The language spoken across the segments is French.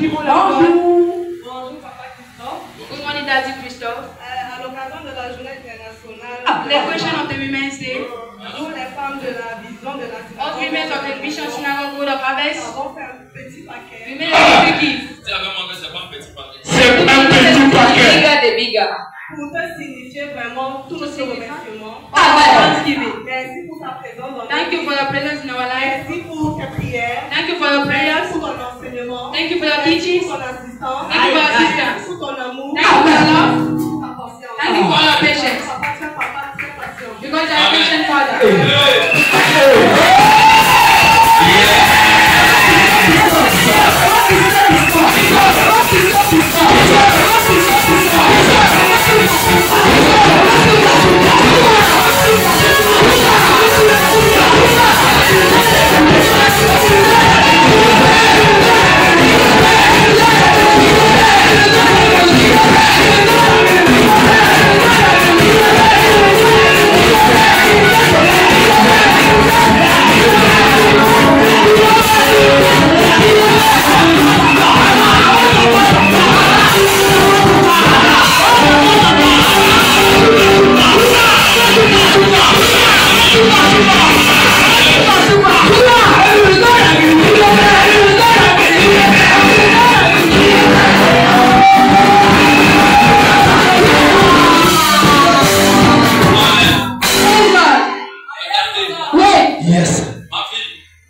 people of God. Bonjour, Papa Christophe. Good morning, Daddy Christophe. À l'occasion de la journée internationale, Celebration of the Women's Day. nous, les femmes de la vision de la All women of the Vision Synagogue Road of Harvest. avons fait un petit paquet. We made a big gift. C'est un petit paquet. C'est un petit paquet. Bigger the bigger. Pour te signifier vraiment tout notre remerciement. Thanksgiving. Merci pour ta présence dans Thank you for your presence in our life. Merci pour tes prières. Thank you for your prayers. Merci pour ton enseignement. Thank you for your Merci teachings. pour ton assistance. Thank you for your assistance. Merci pour ton amour. Thank you for your love. Ta patience. Thank you for your patience. Papa, tu es papa, tu es patient. Because you are a patient father.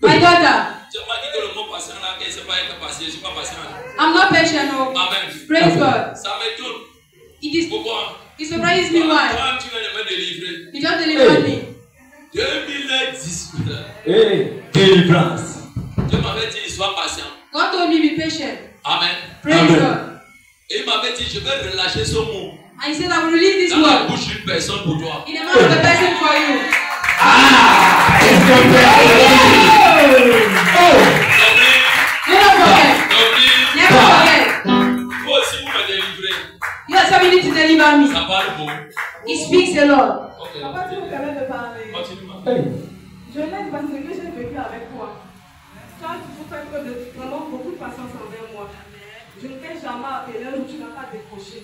My daughter, I'm not patient. No. Praise God. It surprises me why. He just delivered me. Délivrance. God told me be patient. Amen. Praise God. Et il m'avait dit, je vais relâcher ce mot And he said, I will release this dans la word bouche d'une personne pour toi. in the mouth of the person for you. Never forget. Never forget. Moi aussi, vous me délivrez. You are somebody to deliver me. Ça parle beau. He speaks a lot. Ok. Papa, tu me permets de parler. Continue, ma fille. Je l'aime parce que j'ai vécu avec toi. Toi, tu fais preuve de vraiment beaucoup de patience envers moi. Je ne t'ai jamais appelé où tu n'as pas décroché.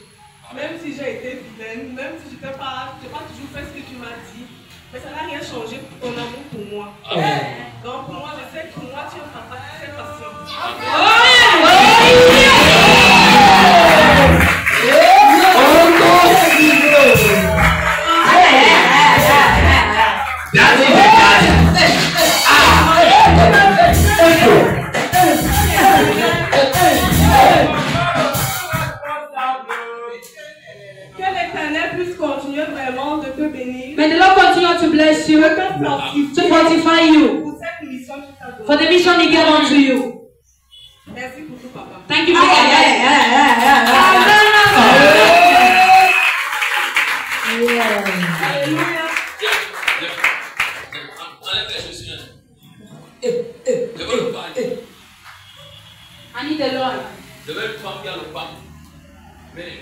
Même si j'ai été vilaine, même si je n'ai pas toujours fait ce que tu m'as dit, mais ça n'a rien changé pour ton amour pour moi. Donc pour moi, je sais que pour moi, tu es un papa très patient. Que l'Éternel puisse continuer vraiment de te bénir. May the Lord continue to bless you, to fortify you Pour cette mission qu'il t'a donnée. for the mission He gave unto you. Merci pour tout, papa. Thank you for that. Alléluia. Enlève les chaussures. Je veux le pain. I need the Lord. Je veux le pain qui a le pain. Mais,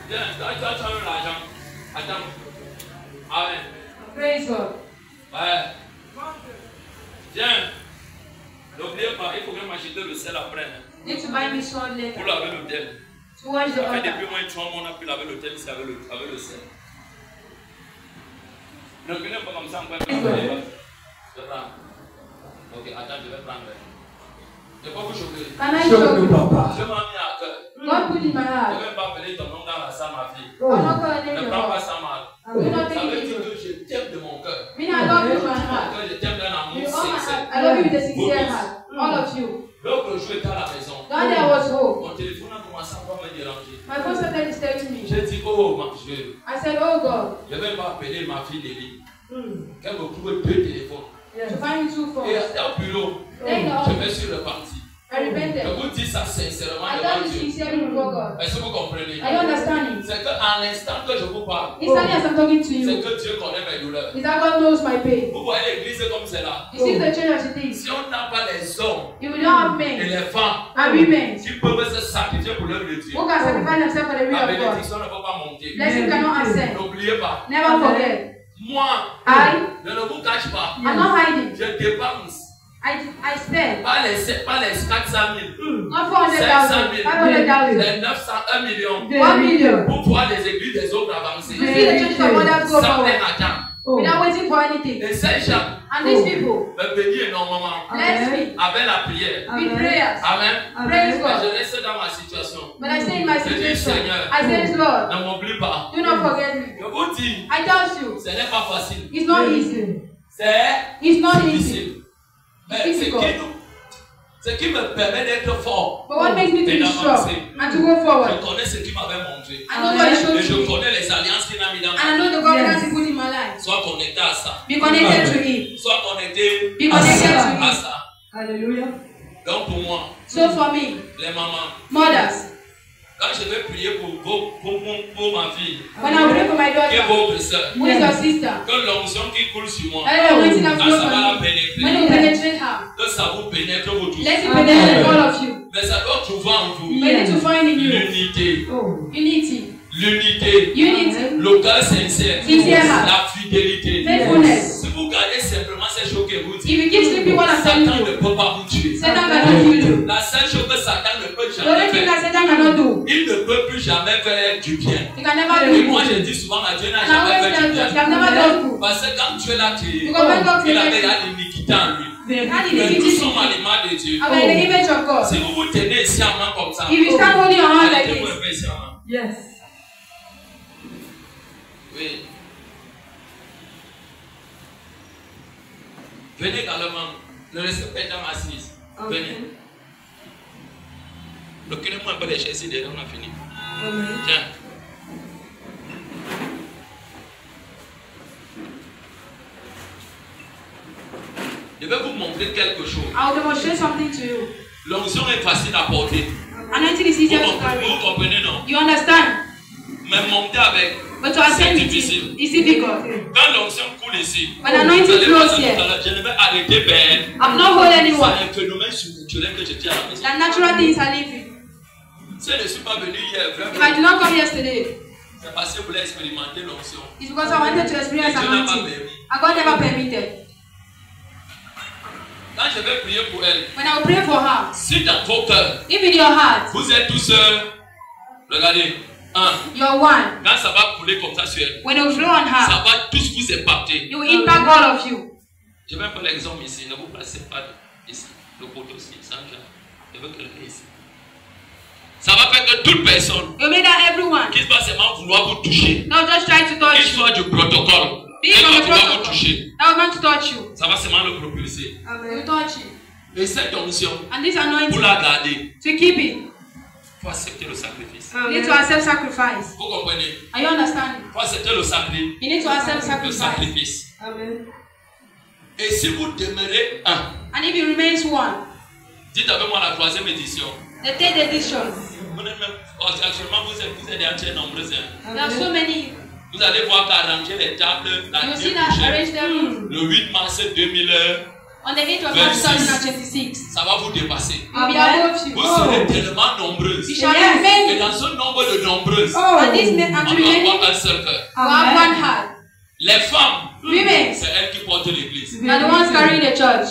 viens, toi, tu as eu l'argent. Attends. Amen. Praise God. Ouais. Viens. N'oubliez pas, il faut que m'acheter le sel après. Hein, Need to buy me salt later pour laver l'hôtel. to wash the Ça fait altar. depuis moins de 3 mois, on a pu laver l'hôtel ici avec le sel. Ne venez pas comme ça, on va prendre. Je prends. Ok, attends, je vais prendre. Je peux vous choquer. Can I show you? Papa. Je m'en mis à cœur. God put in my Je ne heart. vais pas appeler ton nom dans la salle, ma fille. I'm not going to Ne name prends pas your ça mal. I will not Ça take veut it dire to you. que je t'aime de mon cœur. Me, I love you with my Mon heart. cœur, je t'aime d'un amour With all my sincère. heart. I love you with a sincere heart. All of you. L'autre jour, j'étais à la maison. God, there was hope. Mon téléphone a commencé à me déranger. My phone started disturbing me. J'ai dit, oh, ma chérie, I said, oh God, je ne vais pas appeler ma fille Nelly. Qu'elle me trouve 2 téléphones. to find me two Et phones. au bureau, Then je the me suis reparti. I Je repented. vous dis ça sincèrement I devant told you Dieu. sincerely before God. Est-ce que vous comprenez? Are you understanding? C'est qu'à l'instant que je vous parle, Instantly as I'm talking to c'est you, que Dieu connaît mes douleurs. is that God knows my pain. Vous voyez l'église comme c'est là. You see the church as it is. Si on n'a pas les hommes If we don't have et men les femmes and women qui peuvent se sacrifier pour l'œuvre de Dieu, who can sacrifice themselves for the will la of God, bénédiction ne peut pas monter. blessing cannot ascend. N'oubliez pas, Never forget. moi, I je ne vous cache pas, am not hiding. je dépense I spent. Pas les 400 000. Not 500 000. 500,000. Les 900, 1 million. 1 million. Pour voir les églises des autres avancer. To see the church of others go Sans forward. même attendre. Without waiting for anything. Et ces gens And these people, me bénissent énormément bless me avec la prière. with prayers. Amen. Praise Mais God. je reste dans ma situation. But I say in my Je dis, situation, Seigneur, I say, Lord, ne m'oublie pas. do not forget me. Je vous dis, I tell you, ce n'est pas facile. it's not easy. C'est It's not easy. difficile. Mais ce qui me permet d'être fort But what makes me to et be strong d'avancer, and to go forward? je connais ce qu'il m'avait montré. I know what He Et showed je me. connais les alliances qu'il a mis dans And I ma know vie. the covenants He put in my life. Sois connecté à ça. Be connected to Him. Sois connecté Be connected to à Him. ça. Alléluia. Donc pour moi, So for me, les mamans, mothers, quand je vais prier pour ma fille when I pray for my et daughter, votre soeur, who is your sister, que l'onction qui coule sur moi, let the anointing that quand flows ça va la on me, when pénétrer, you penetrate her, que ça vous pénètre vous tous. let it penetrate all of you. Mais ça doit trouver en vous You need to find in you l'unité, unity, l'unité, le cœur sincère, Sincere heart. la fidélité. faithfulness. Si vous gardez simplement ces choses que vous If dites, you keep sleeping while I'm Satan telling ne you, peut pas vous tuer. Satan cannot kill you. La seule chose que Satan ne peut The only jamais thing faire, that Satan cannot do, il ne peut plus jamais faire du bien. he can never Et do moi good. je dis souvent à Dieu n'a And I jamais always fait tell du you, you bien. have never done good. Parce que quand Dieu l'a créé, Because when God il avait created l'iniquité en lui. had Mais nous iniquity, sommes à l'image de Dieu. and we're in the image of God. Si vous vous tenez ici en main comme ça, If you stand holding your hand like arrêtez-vous un this, peu ici en main. Yes. Oui. Venez également. Ne restez pas dans assise. Venez. Reculez-moi un peu les chaises ici, on a fini. Tiens. Je vais vous montrer quelque chose. I'll demonstrate something to you. L'onction est facile à porter. Anointing is easier to carry. Vous comprenez, non? You understand? Mais monter avec, But to ascend c'est it difficile. is difficult. Quand l'onction coule ici, When anointing vous allez voir ça flows tout à here, l'heure, je ne vais arrêter ben. I'm not holding C'est anyone. un phénomène surnaturel que je dis à la maison. The natural things are living. Si je ne suis pas venu hier, If I vraiment, did not come yesterday, c'est parce que vous voulez expérimenter l'onction. it's because I wanted to experience Et Dieu n'a pas anointing. permis. And God never permitted. Quand je vais prier pour elle, When I will pray for her, si dans vos cœurs, if in your heart, vous êtes tous seuls, regardez, you're one, quand ça va couler comme ça sur elle, when it will flow on her, ça va tous vous impacter. it will impact all of you. Je vais faire l'exemple ici, ne vous placez pas ici, le poteau ici, sans genre. Je veux quelqu'un ici. Ça va faire que toute personne It will make that everyone, qui va seulement vouloir vous toucher, not just try to touch qu'il you, soit du protocole, be elle from va the vouloir vous protocol, toucher. that will want to touch you. Ça va seulement le propulser. It will touch you. Et cette onction, And this pour anointing, la garder, to keep it, il faut accepter le sacrifice. you need to accept sacrifice. Vous comprenez? Are you understanding? Il faut accepter le sacrifice. You need to accept Le sacrifice. sacrifice. Amen. Et si vous demeurez un, And if it remains one, dites avec moi la 3e édition. the third edition, Vous n'êtes même, actuellement vous êtes déjà très nombreux. Hein. there are so many. Vous allez voir qu'arranger les tables la You nuit see that prochaine, arrange them le 8 mars 2000, on the 8th of 26. March 2026. ça va vous dépasser. You'll be above Vous you. serez tellement nombreuses. You shall be Et many. dans ce nombre de nombreuses, And this men and on to va many avoir un seul cœur. will have one heart. Les femmes, Women c'est elles qui portent l'église. are the ones carrying the church.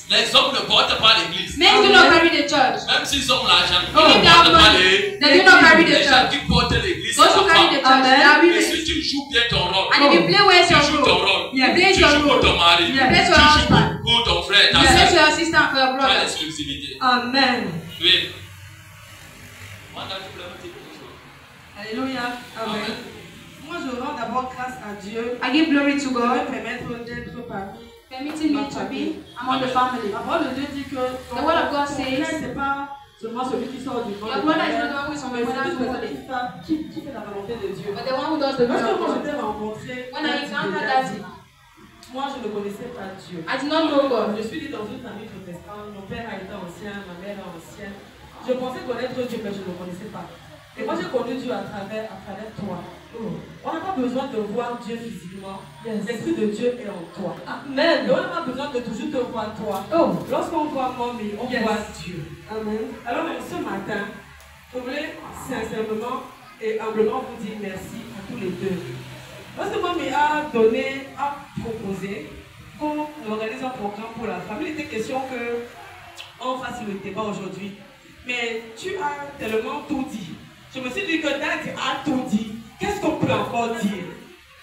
Les hommes ne portent pas l'église. Men do not carry the church. Même s'ils ont l'argent, ils Even ne if they have portent pas money, they do not carry the les gens church. qui portent l'église, c'est Those who la carry the femme. church, they are Et women. si tu joues bien ton rôle, And if you play well tu your joues ton role, rôle, you play tu your joues pour role, ton mari, you tu play to your joues husband, pour ton frère, ta you play to soeur. your sister and for your Pas brother. l'exclusivité. Amen. Oui. Maintenant, tu voulais me dire quelque chose. Alléluia. Amen. Moi, je rends d'abord grâce à Dieu I give glory to de me God, permettre d'être parmi. permitting me to be among the family. La parole de Dieu dit que The word of God ton says, frère, c'est pas seulement celui qui sort du ventre your de brother ta is mère, not always from mais my c'est mother's celui body, qui fait la volonté de Dieu. but the one who does the will Parce que of quand je God. t'ai rencontré, When I encountered Daddy, moi je ne connaissais pas Dieu. I did not know God. Je suis née dans une famille protestante, mon père a été ancien, ma mère est ancienne. Je pensais connaître Dieu, mais je ne le connaissais pas. Et moi j'ai connu Dieu à travers toi. On n'a pas besoin de voir Dieu physiquement. L'Esprit de Dieu est en toi. Amen. Et on n'a pas besoin de toujours te voir toi. Lorsqu'on voit Mommy, on voit Dieu. Amen. Alors ce matin, je voulais sincèrement et humblement vous dire merci à tous les deux. Parce que Mommy a proposé qu'on organise un programme pour la famille. Il était question qu'on fasse le débat aujourd'hui. Mais tu as tellement tout dit. Je me suis dit que Dad a tout dit. Qu'est-ce qu'on peut encore dire?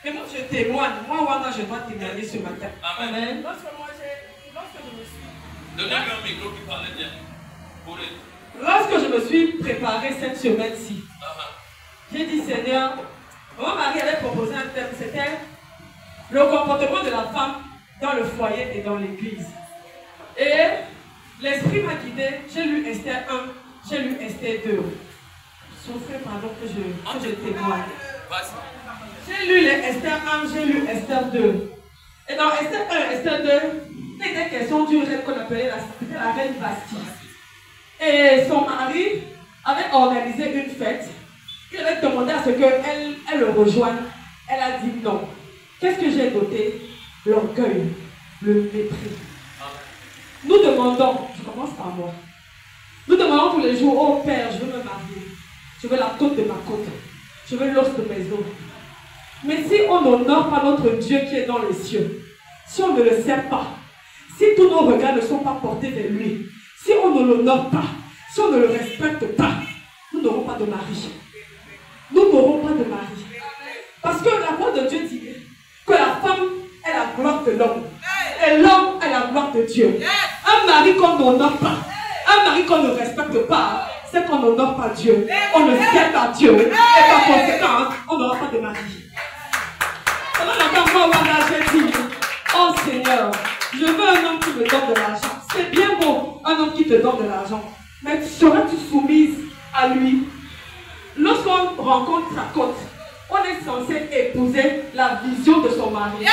Et moi, je témoigne. Moi, Wanda, je dois témoigner ce matin. Amen. Lorsque je me suis... Donnez-lui un micro qui parle bien. Lorsque je me suis préparée cette semaine-ci, j'ai dit, Seigneur, mon mari avait proposé un thème, c'était le comportement de la femme dans le foyer et dans l'église. Et l'esprit m'a guidé, j'ai lu Esther 1, j'ai lu Esther 2. Souffrez, pardon, que je témoigne. J'ai lu les Esther 1, j'ai lu Esther 2. Et dans Esther 1 et Esther 2, il était question d'une reine qu'on appelait la reine Vasti. Et son mari avait organisé une fête. Il avait demandé à ce qu'elle le rejoigne. Elle a dit non. Qu'est-ce que j'ai noté? L'orgueil, le mépris. Nous demandons, je commence par moi. Nous demandons tous les jours, oh Père, je veux me marier. Je veux la côte de ma côte. Je veux l'os de mes os. Mais si on n'honore pas notre Dieu qui est dans les cieux, si on ne le sert pas, si tous nos regards ne sont pas portés vers lui, si on ne l'honore pas, si on ne le respecte pas, nous n'aurons pas de mari. Nous n'aurons pas de mari. Parce que la parole de Dieu dit que la femme est la gloire de l'homme. Et l'homme est la gloire de Dieu. Un mari qu'on n'honore pas, un mari qu'on ne respecte pas, c'est qu'on n'honore pas Dieu. On ne sert pas Dieu. Et par conséquent, on n'aura pas de mari. Pendant longtemps, moi, j'ai dit, oh Seigneur, je veux un homme qui me donne de l'argent. C'est bien beau, un homme qui te donne de l'argent. Mais seras-tu soumise à lui? Lorsqu'on rencontre sa côte, on est censé épouser la vision de son mari.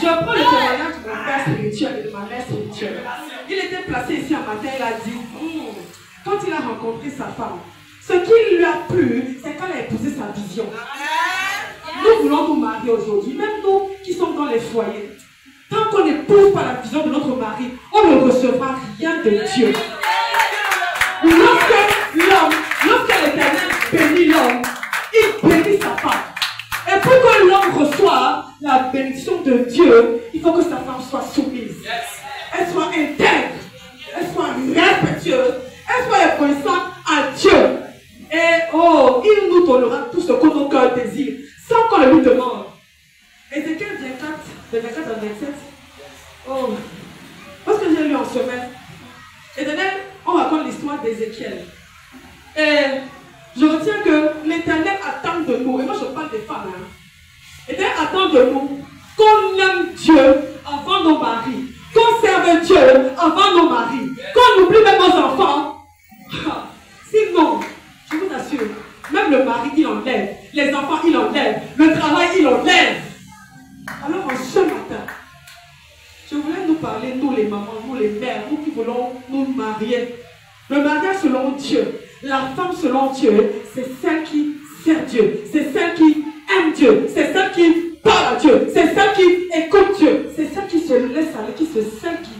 Je prends le témoignage de mon père spirituel et de ma mère spirituelle. Il était placé ici un matin, il a dit, quand il a rencontré sa femme, ce qui lui a plu, c'est qu'elle a épousé sa vision. Nous voulons nous marier aujourd'hui, même nous qui sommes dans les foyers. Tant qu'on n'épouse pas la vision de notre mari, on ne recevra rien de Dieu. Lorsque l'Éternel bénit l'homme, il bénit sa femme. Et pour que l'homme reçoive la bénédiction de Dieu, il faut que sa femme soit soumise. Elle soit intègre, elle soit respectueuse, elle soit reconnaissante à Dieu. Et oh, il nous donnera tout ce que nos cœurs désirent, sans qu'on le lui demande. Ézéchiel 24, de 24 à 27. Oh, parce que j'ai lu en semaine. Éternel, on raconte l'histoire d'Ézéchiel. Et je retiens que l'Éternel attend de nous, et moi je parle des femmes, l'Éternel attend de nous qu'on aime Dieu avant nos maris, qu'on serve Dieu avant nos maris, qu'on oublie même nos enfants. Sinon, je vous assure, même le mari il enlève, les enfants il enlève, le travail il enlève. Alors en ce matin, je voulais nous parler, nous les mamans, nous les mères, nous qui voulons nous marier. Le mariage selon Dieu, la femme selon Dieu, c'est celle qui sert Dieu, c'est celle qui aime Dieu, c'est celle qui parle à Dieu, c'est celle qui écoute Dieu, c'est celle qui se laisse aller, qui se celle qui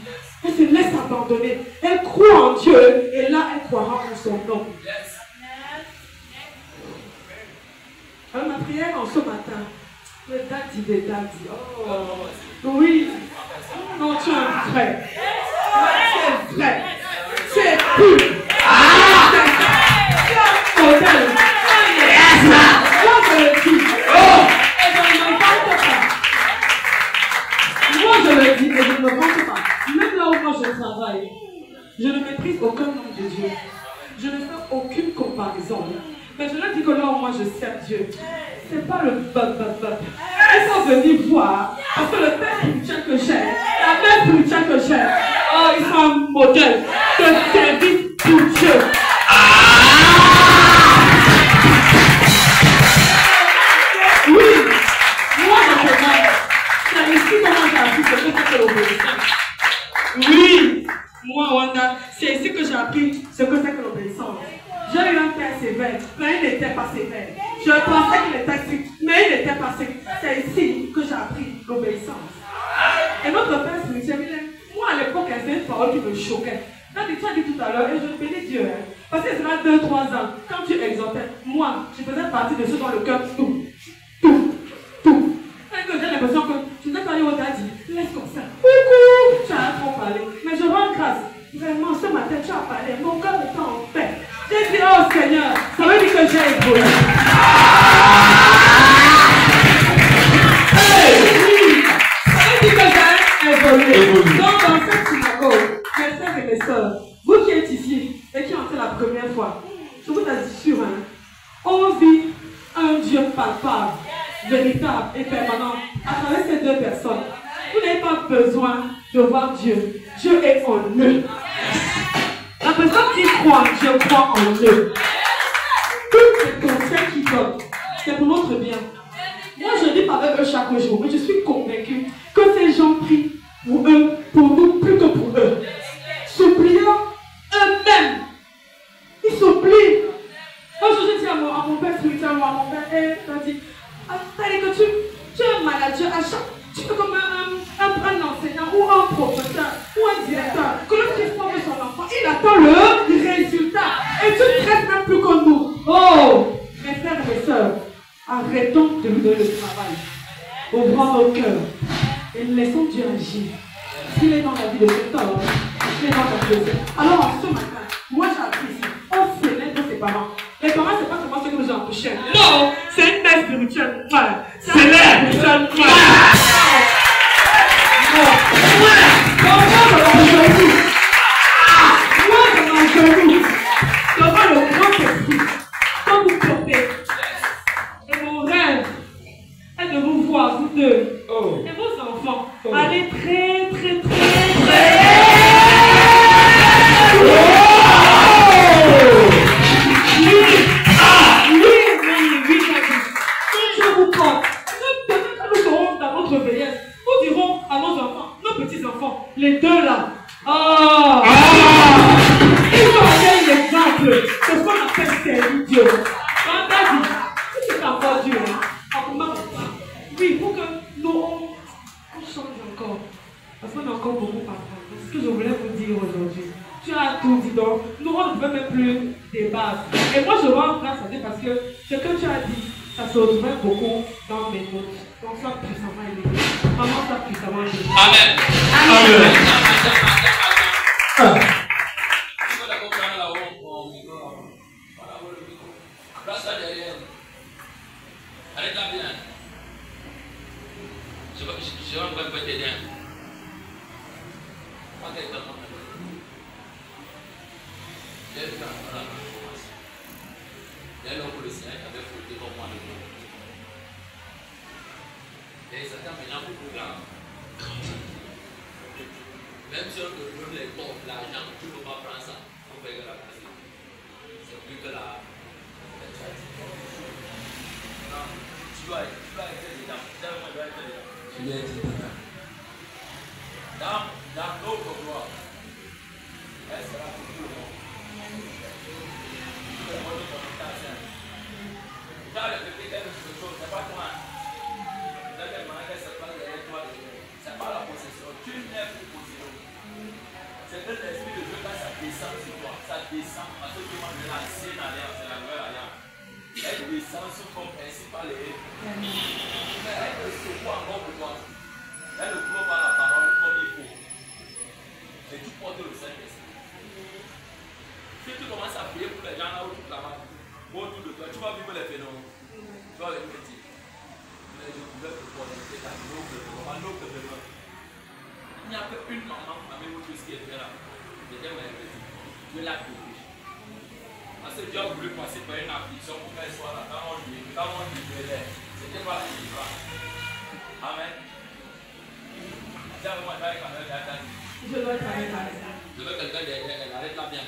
elle se laisse abandonner. Elle croit en Dieu et là elle croira en son nom. Alors ma prière en ce matin, le daddy des daddy. Oh oui, non tu es un frère, tu es vrai, tu es pur. Modèle. Moi je le dis. Et je ne me vante pas. Moi je le dis et je ne me vante pas. Même là où moi je travaille, je ne méprise aucun nom de Dieu. Je ne fais aucune comparaison. Mais je leur dis que là où moi je sers Dieu, c'est pas le bop. Ils sont venus voir. Parce que le père spirituel que j'ai, la mère spirituelle que j'ai, oh ils sont un modèle de service pour Dieu. Oui, moi je demande, c'est ici comment j'ai appris ce que c'est que l'obéissance. Oui, moi Wanda, c'est ici que j'ai appris ce que c'est que l'obéissance. J'ai eu un père sévère, mais il n'était pas sévère. Je pensais qu'il était strict, mais il n'était pas strict. C'est ici que j'ai appris l'obéissance. Et notre père spirituel, moi à l'époque, il y avait une parole qui me choquait. Tu as dit tout à l'heure, et je bénis Dieu, parce que c'est là 2-3 ans, quand tu exhortais, moi, je faisais partie de ceux dans le cœur, tout. Et que j'ai l'impression que tu n'as pas eu au daddy, laisse comme ça. véritable et permanent à travers ces deux personnes. Vous n'avez pas besoin de voir Dieu. Dieu est en eux. La personne qui croit, Dieu croit en eux. Tous les conseils qu'ils donnent, c'est pour notre bien. Moi, je lis avec eux chaque jour, mais je suis convaincue que ces gens prient pour eux, pour nous, plus que pour eux. S'oubliant eux-mêmes. Ils s'oublient. Un jour, je dis à mon père spirituel, à mon père, il dit, que tu es un manager, tu es comme un enseignant ou un professeur ou un directeur. Que lorsqu'il forme son enfant, il attend le résultat. Et tu traites même plus comme nous. Oh, mes frères et mes soeurs, arrêtons de lui donner le travail. Ouvrons nos cœurs et laissons Dieu agir. S'il est dans la vie de cet homme, il est dans ta vie. Alors, ce matin, moi j'ai appris ici, on célèbre ses parents. Les parents, c'est pas seulement ceux que nous avons couchés. Non, c'est une mère spirituelle. Célèbre. Devant le grand esprit, quand vous portez. Et mon rêve est de vous voir, vous deux, et vos enfants, aller très. Quand je vous porte, quand nous serons dans notre vieillesse, nous dirons à nos enfants, nos petits-enfants, les deux là. Ils ont été l'exemple de ce qu'on appelle servir Dieu. Quand t'as dit, si c'est encore Dieu, oui, il faut que nous on change encore. Parce qu'on a encore beaucoup à apprendre. C'est ce que je voulais vous dire aujourd'hui. Tu as tout dit donc, nous on ne veut même plus débattre. Et moi je rends grâce à Dieu parce que ce que tu as dit, ça se retrouvait beaucoup dans mes notes. Donc sois puissamment élevé. Maman, sois puissamment élevé. Amen. Arrête-la bien. Je vais encore t'aider. Dès lors que le Seigneur avait fouetté comme moi de nous. Et ça t'a maintenant beaucoup grave. Même si on te donne les portes, l'argent, tu ne peux pas prendre ça pour payer la place. C'est plus que la. Non, tu dois être dedans. Tu dois être dedans. Dans notre gloire, elle sera pour tout le monde. Tout le monde est dans le public, c'est pas toi. C'est pas la possession. Tu n'es plus possédé. C'est que l'esprit de Dieu, quand ça descend sur toi, ça descend parce que tu manges de l'ancienne alliance, c'est la nouvelle alliance. Elle descend sous ton principal et mais elle te secoue encore pour toi. Elle ne couvre pas la parole comme il faut. Et tu portes le Saint-Esprit. Si tu commences à prier pour les gens là où tu travailles, autour de toi, tu vas vivre les phénomènes. Tu vas les petits. Mais je pouvais te porter ta noble demeure. Il n'y a qu'une maman avec vous qui était là. C'était ma petite. Tu es là pour lui. Parce que Dieu a voulu passer par une affliction pour qu'elle soit là. Quand on libérait, c'était pas la délivrance. Amen. Tiens-moi, je dois travailler avec elle. Je veux quelqu'un derrière elle. Arrête-la bien.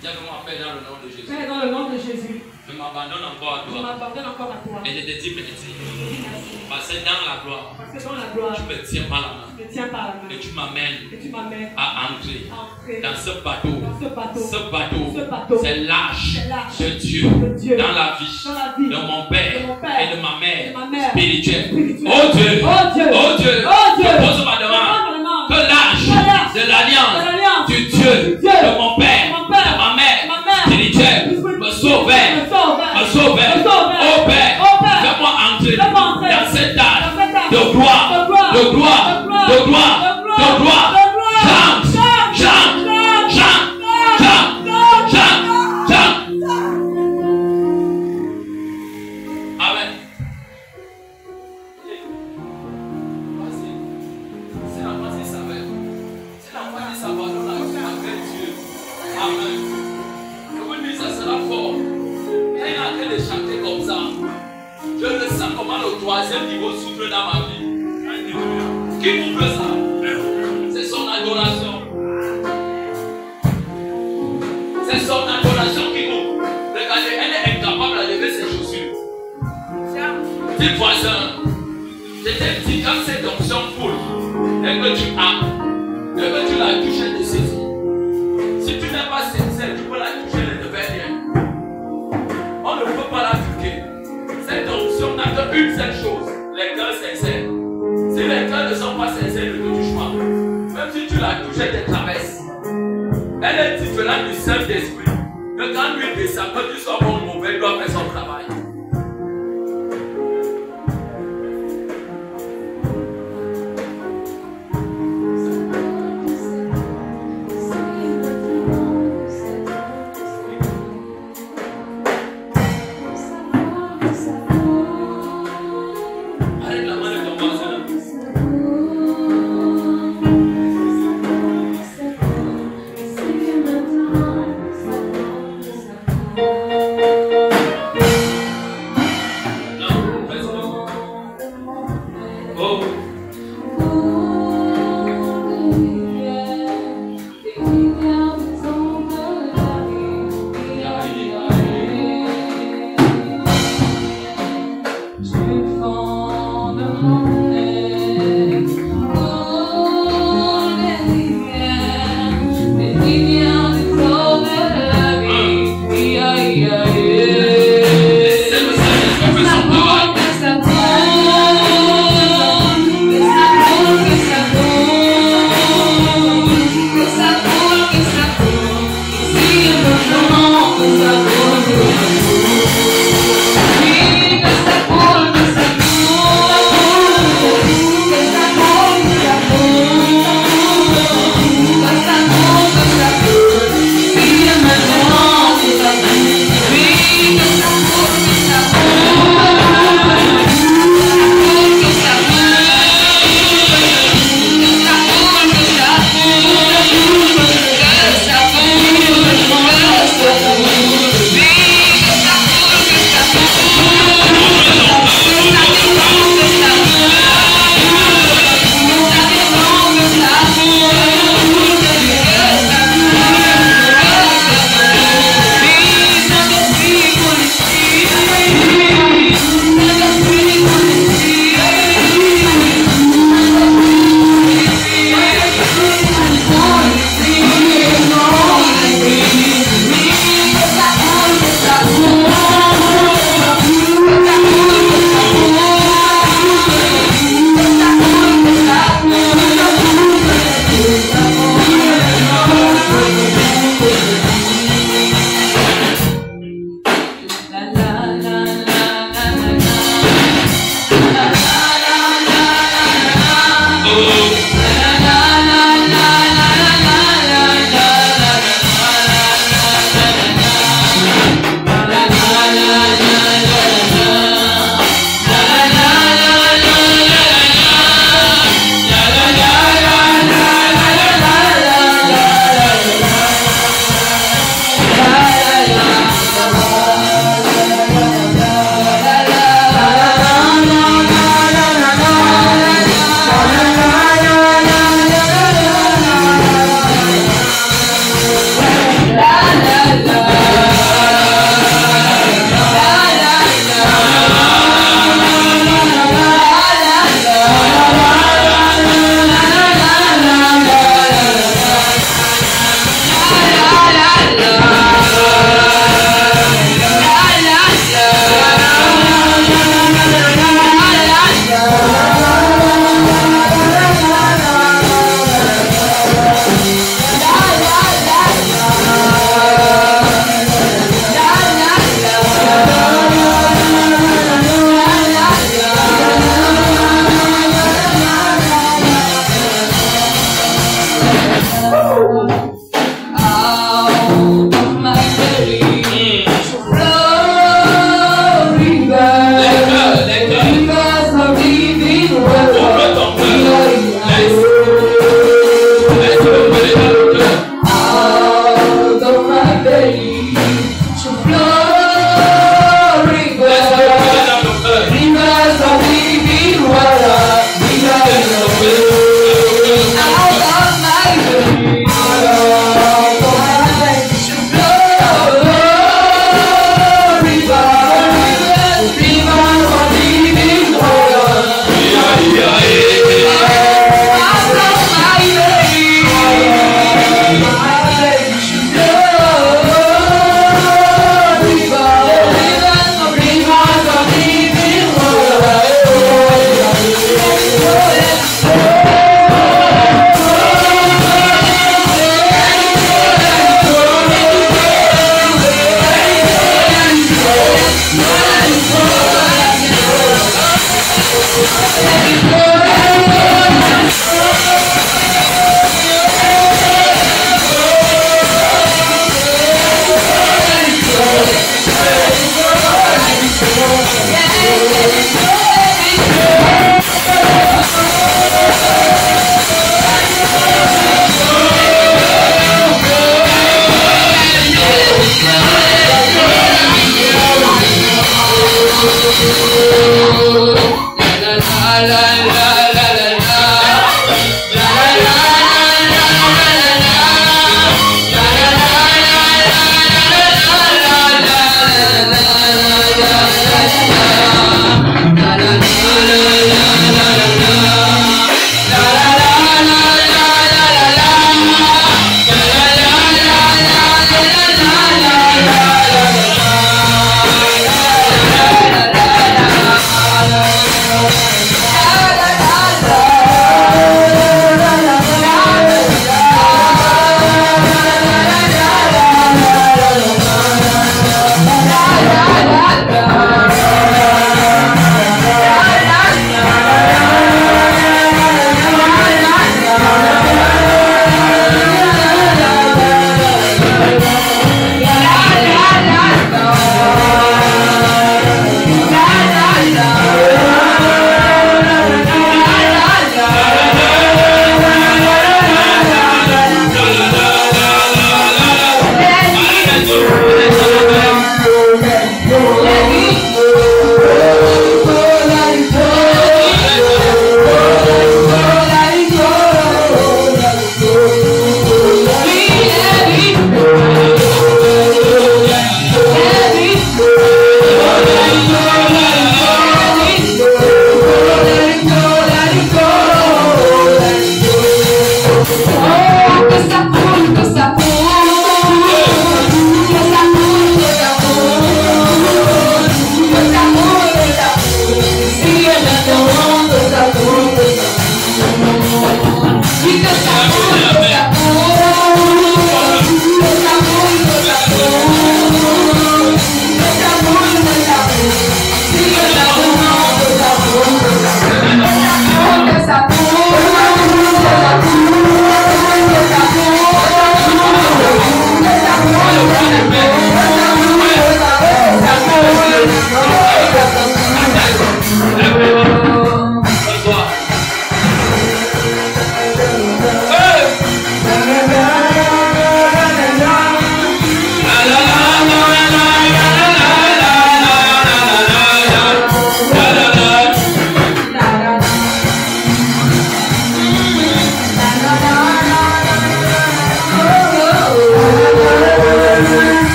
Tiens-moi, Père, dans le nom de Jésus. Père, dans le nom de Jésus. Je m'abandonne encore à toi. Je m'abandonne encore à toi. Et je te dis merci. Parce que dans la gloire, tu me tiens par la main. Et tu m'amènes à entrer dans ce bateau. Ce bateau, c'est l'arche de Dieu dans la vie de mon père et de ma mère spirituelle. Oh Dieu, je pose ma demande que l'arche de l'alliance du Dieu de mon père, de ma mère spirituelle me sauve. Oh Père, fais-moi entrer dans cette âge de gloire. Amen. C'est la pensée saveur. C'est la pensée saveur avec Dieu. Amen. Je vous dis, ça sera fort. Il est en train de chanter comme ça. Je le sais. comment le troisième niveau souffle dans ma vie. Qui ouvre ça? C'est son adoration. C'est son adoration qui ouvre. Regardez, elle est incapable de lever ses chaussures. Dis voisin, je t'ai dit quand cette onction coule et que tu as, et que tu l'as touché de ceci. Si tu n'es pas sincère, tu peux la toucher, elle ne fait rien. On ne peut pas la toucher. Cette onction n'a qu'une seule chose, les cœurs sincères. Si les cœurs ne sont pas sincères, ne te touche pas. Même si tu la touches, elle te traverse. Elle est différente du Saint-Esprit. Que quand lui descend, que tu sois bon ou mauvais, il doit faire son travail.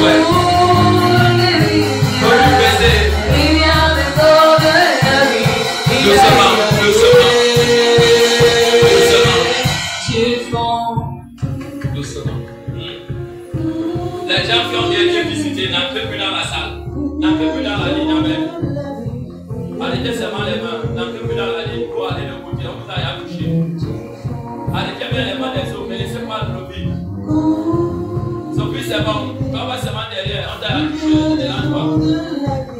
ouais. Faut lui baiser. Doucement, doucement. Doucement. Les gens qui ont déjà visité n'entrent plus dans la salle. N'entrez plus dans la ligne, amen. Arrêtez seulement les mains. N'entrez plus dans la ligne pour aller de côté. On vous a accouché. Arrêtez bien les mains des autres, mais laissez pas le lobby. Sophie, c'est bon. On va seulement derrière. On t'a accouché. Ne dérange pas.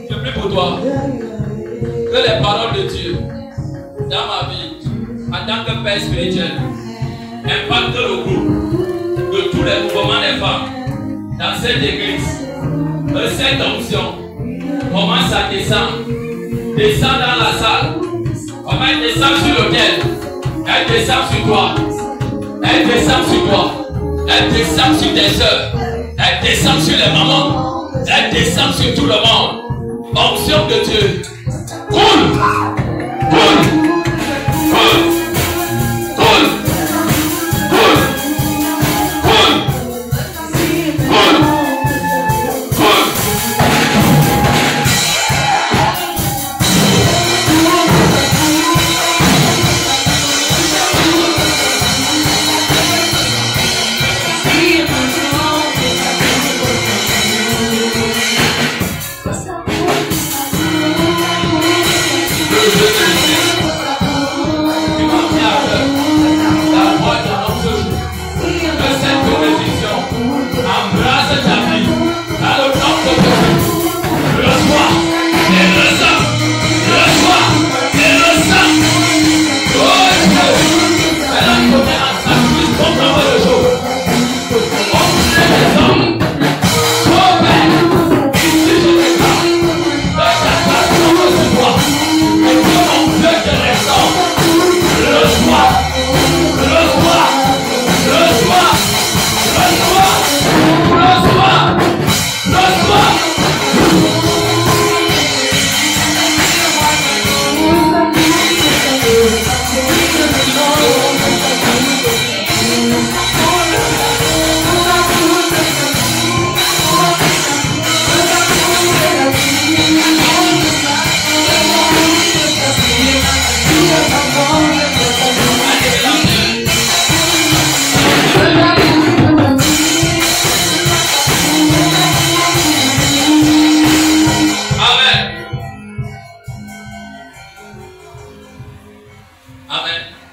Je prie pour toi. Que les paroles de Dieu dans ma vie, en tant que père spirituel, impactent le groupe de tous les mouvements des femmes dans cette église. Que cette onction commence à descendre. Descend dans la salle. Comment elle descend sur l'autel. Elle descend sur toi. Elle descend sur toi. Elle descend sur tes soeurs. Elle descend sur les mamans. Elle descend sur tout le monde. Onction de Dieu. Coule. Coule. Coule. Coule. Coule. Coule. Coule. Coule.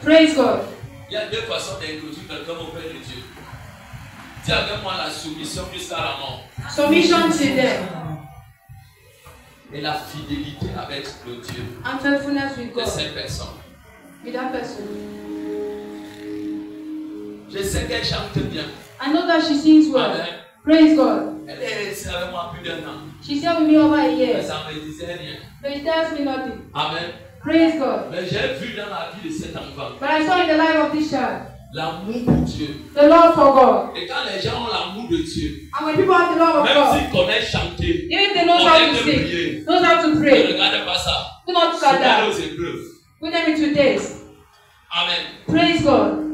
Praise God. Il y a deux façons d'introduire quelqu'un auprès de Dieu. Dis avec moi la soumission jusqu'à la mort. Submission to death. Et la fidélité avec le Dieu And faithfulness with de God. cette personne. With that person. Je sais qu'elle chante bien. I know that she sings well. Amen. Praise God. Elle est restée avec moi plus d'un an. She stayed with me over a Mais year. ça ne me disait rien. But it tells me nothing. Amen. Praise God. Mais j'ai vu dans la vie de cet enfant But I saw in the life of this child l'amour pour Dieu. the love for God. Et quand les gens ont l'amour de Dieu, And when people have the love of même God, s'ils connaissent chanter, even if they know how to sing, knows how to ne pray, regardez pas ça. do not look at Souvent that. aux épreuves. Put them into this. Amen. Praise God.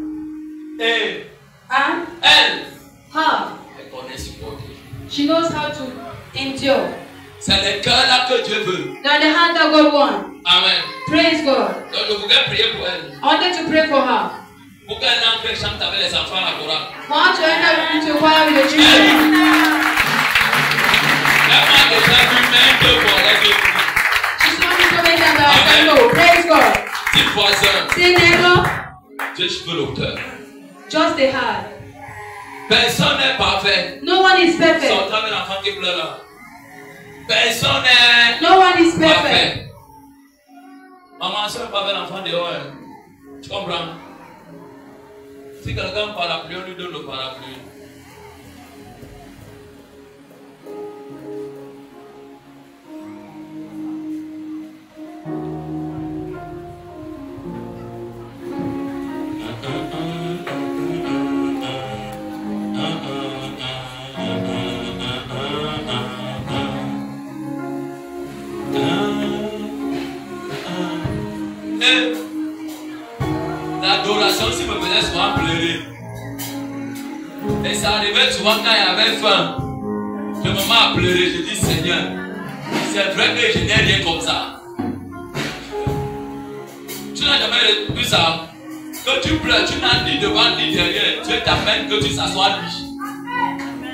Et And elle, how? elle connaît supporter. She knows how to endure. C'est le cœur là que Dieu veut. Now the hand that God wants. Amen. Praise God. Donc je voudrais prier pour elle. I wanted to pray for her. Pour qu'elle entre et chante avec les enfants à la chorale. I want to enter into a choir with the children. Elle m'a déjà vu même deux fois. She's not so many times that I said no. Praise God. Dis voisin, Say neighbor, Dieu je veux l'auteur. just the heart. Personne n'est parfait. No one is perfect. Sortant avec l'enfant qui pleure là. Personne n'est No one is perfect. parfait. Maman, si on ne pas avec l'enfant dehors, hein. Tu comprends? Si quelqu'un parapluie, on lui donne le parapluie. Et l'adoration, si me faisait souvent pleurer. Et ça arrivait souvent quand il y avait faim. Je me mets à pleurer, je dis Seigneur, c'est vrai que je n'ai rien comme ça. Tu n'as jamais vu ça? Quand tu pleures, tu n'as ni devant ni derrière. Tu es ta peine que tu s'assoies lui.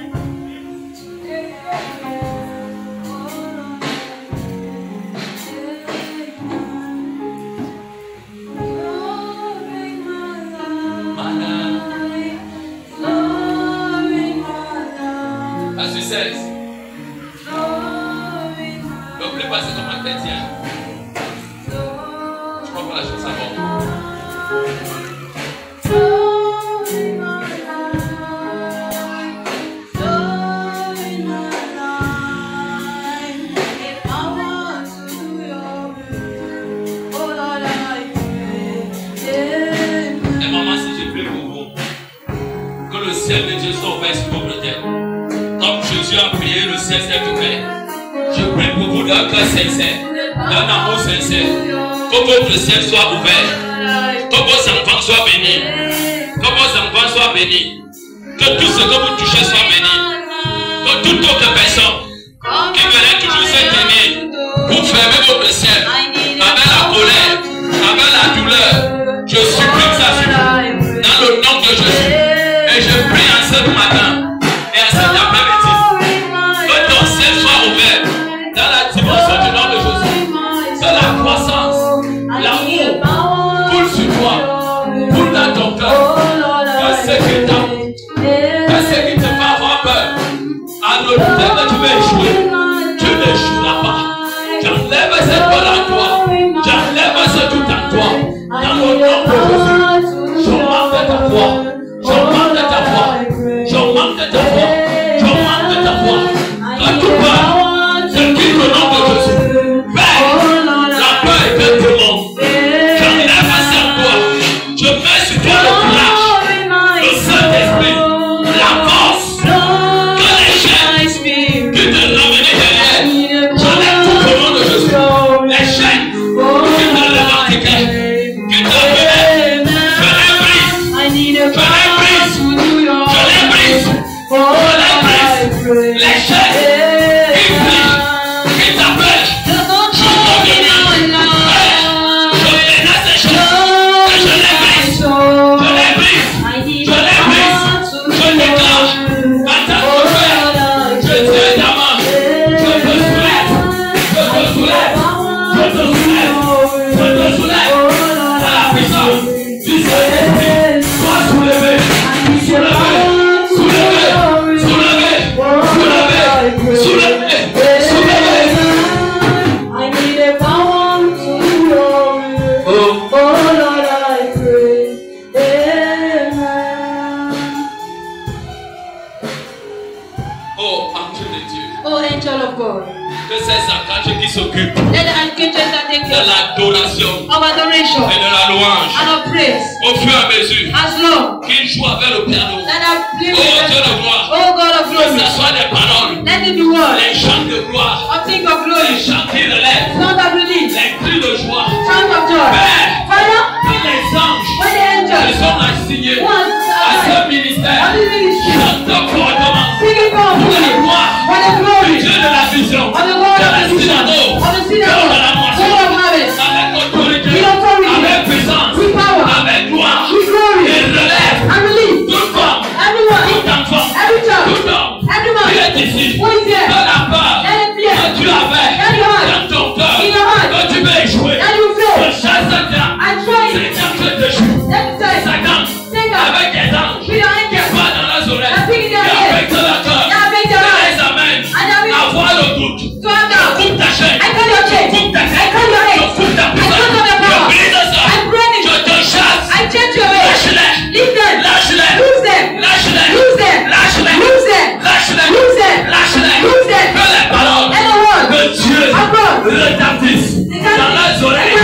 Verset 16. Donc, plus passer comme un chrétien. Je crois que la chose avant. Et maman, si je prie pour vous, que le ciel de Dieu soit ouvert sur votre terre. Comme Jésus a prié, le ciel s'est ouvert. Je prie pour vous d'un cœur sincère, d'un amour sincère, que votre ciel soit ouvert, que vos enfants soient bénis, que vos enfants soient bénis, que tout ce que vous touchez soit béni, que toute autre personne qui venait toujours se tenir, vous fermez votre ciel avec la colère, avec la douleur. Je supprime ça sur vous, dans le nom de Jésus. Et je prie en ce matin et en cet après-midi, que ton ciel soit ouvert dans la dimension du nom de Jésus. Que la croissance, l'amour coule sur toi, coule dans ton cœur. Que ce qui te fait avoir peur, à l'autre que tu veux échouer, tu n'échoueras pas. J'enlève cette peur en toi, j'enlève ce doute en toi, dans le nom de Jésus. Je manque de ta voix, je manque de ta voix, je manque de ta voix, je manque de ta voix. Que tout peur, je quitte le nom de Jésus. Père, la peur est de tout le monde. J'enlève ça en toi, je mets sur toi le courage, le Saint-Esprit, la force, que les chaînes qui te ramenaient derrière, j'enlève tout au nom de Jésus. Les chaînes qui te revendiquaient, qui te venaient, je les brise, je les brise, je les brise, je les brise. Les chaînes qui flient, qui t'appellent, je menace ces chaînes et je les brise, je les brise, je les brise, je déclenche. Attends, je tiens ta main, je te soulève, je te soulève, je te soulève, je te soulève. À la puissance du Saint-Esprit, sois soulevé, soulevé, soulevé, soulevé, soulevé, soulevé, soulevé. I need a power to glory. Oh Lord, I pray. Amen. Oh, ange de Dieu, Oh angel of God, que ces archanges qui s'occupent let the archangels that take de care l'adoration of adoration et de la louange and of praise, au fur et à mesure as long qu'ils jouent avec le piano. that I play Oh Dieu with de gloire, oh God of que glory, ce soit des paroles, let it be word, les chants de gloire, of thing of les glory, chants qui relèvent, sound of relief, les cris de joie. sound of joy. Père, Father, que les anges when the qui angels sont assignés want à ce ministère on this ministry, chantent correctement singing pour la powerfully, gloire for the du glory Dieu de la vision, of the de Lord la of the vision, synagogue, of the de synagogue, la God moisson, of harvest, avec autorité, with authority, avec puissance, with power, avec gloire, with glory, et relève and relief. toute femme, Everyone, tout enfant, every child, tout homme every man, qui est ici, who is de there, la part let it be que tu avais let your heart, dans ton cœur, in your heart, que tu veux échouer, let you que fail, chaque Satan, and try it, Satan que te joue, let it say, Satan, Satan, avec des anges, with your angels, pas dans les oreilles, and sing in et their ears, avec de la cœur, and make their et eyes, les amène and I à will voir le doute. to have Je down. coupe ta chaîne, I call your je chain, coupe ta I chaîne, call your je head, coupe ta I puissance, call your je power, brise ça, I break it, je te chasse, I change your way, lâche-les, leave them, lâche-les, lose them, lâche-les, lose them, lâche-les, lose them, lâche-les, lose them, lâche-les, lose them, que les paroles and the word de Dieu of God retentissent dans les oreilles,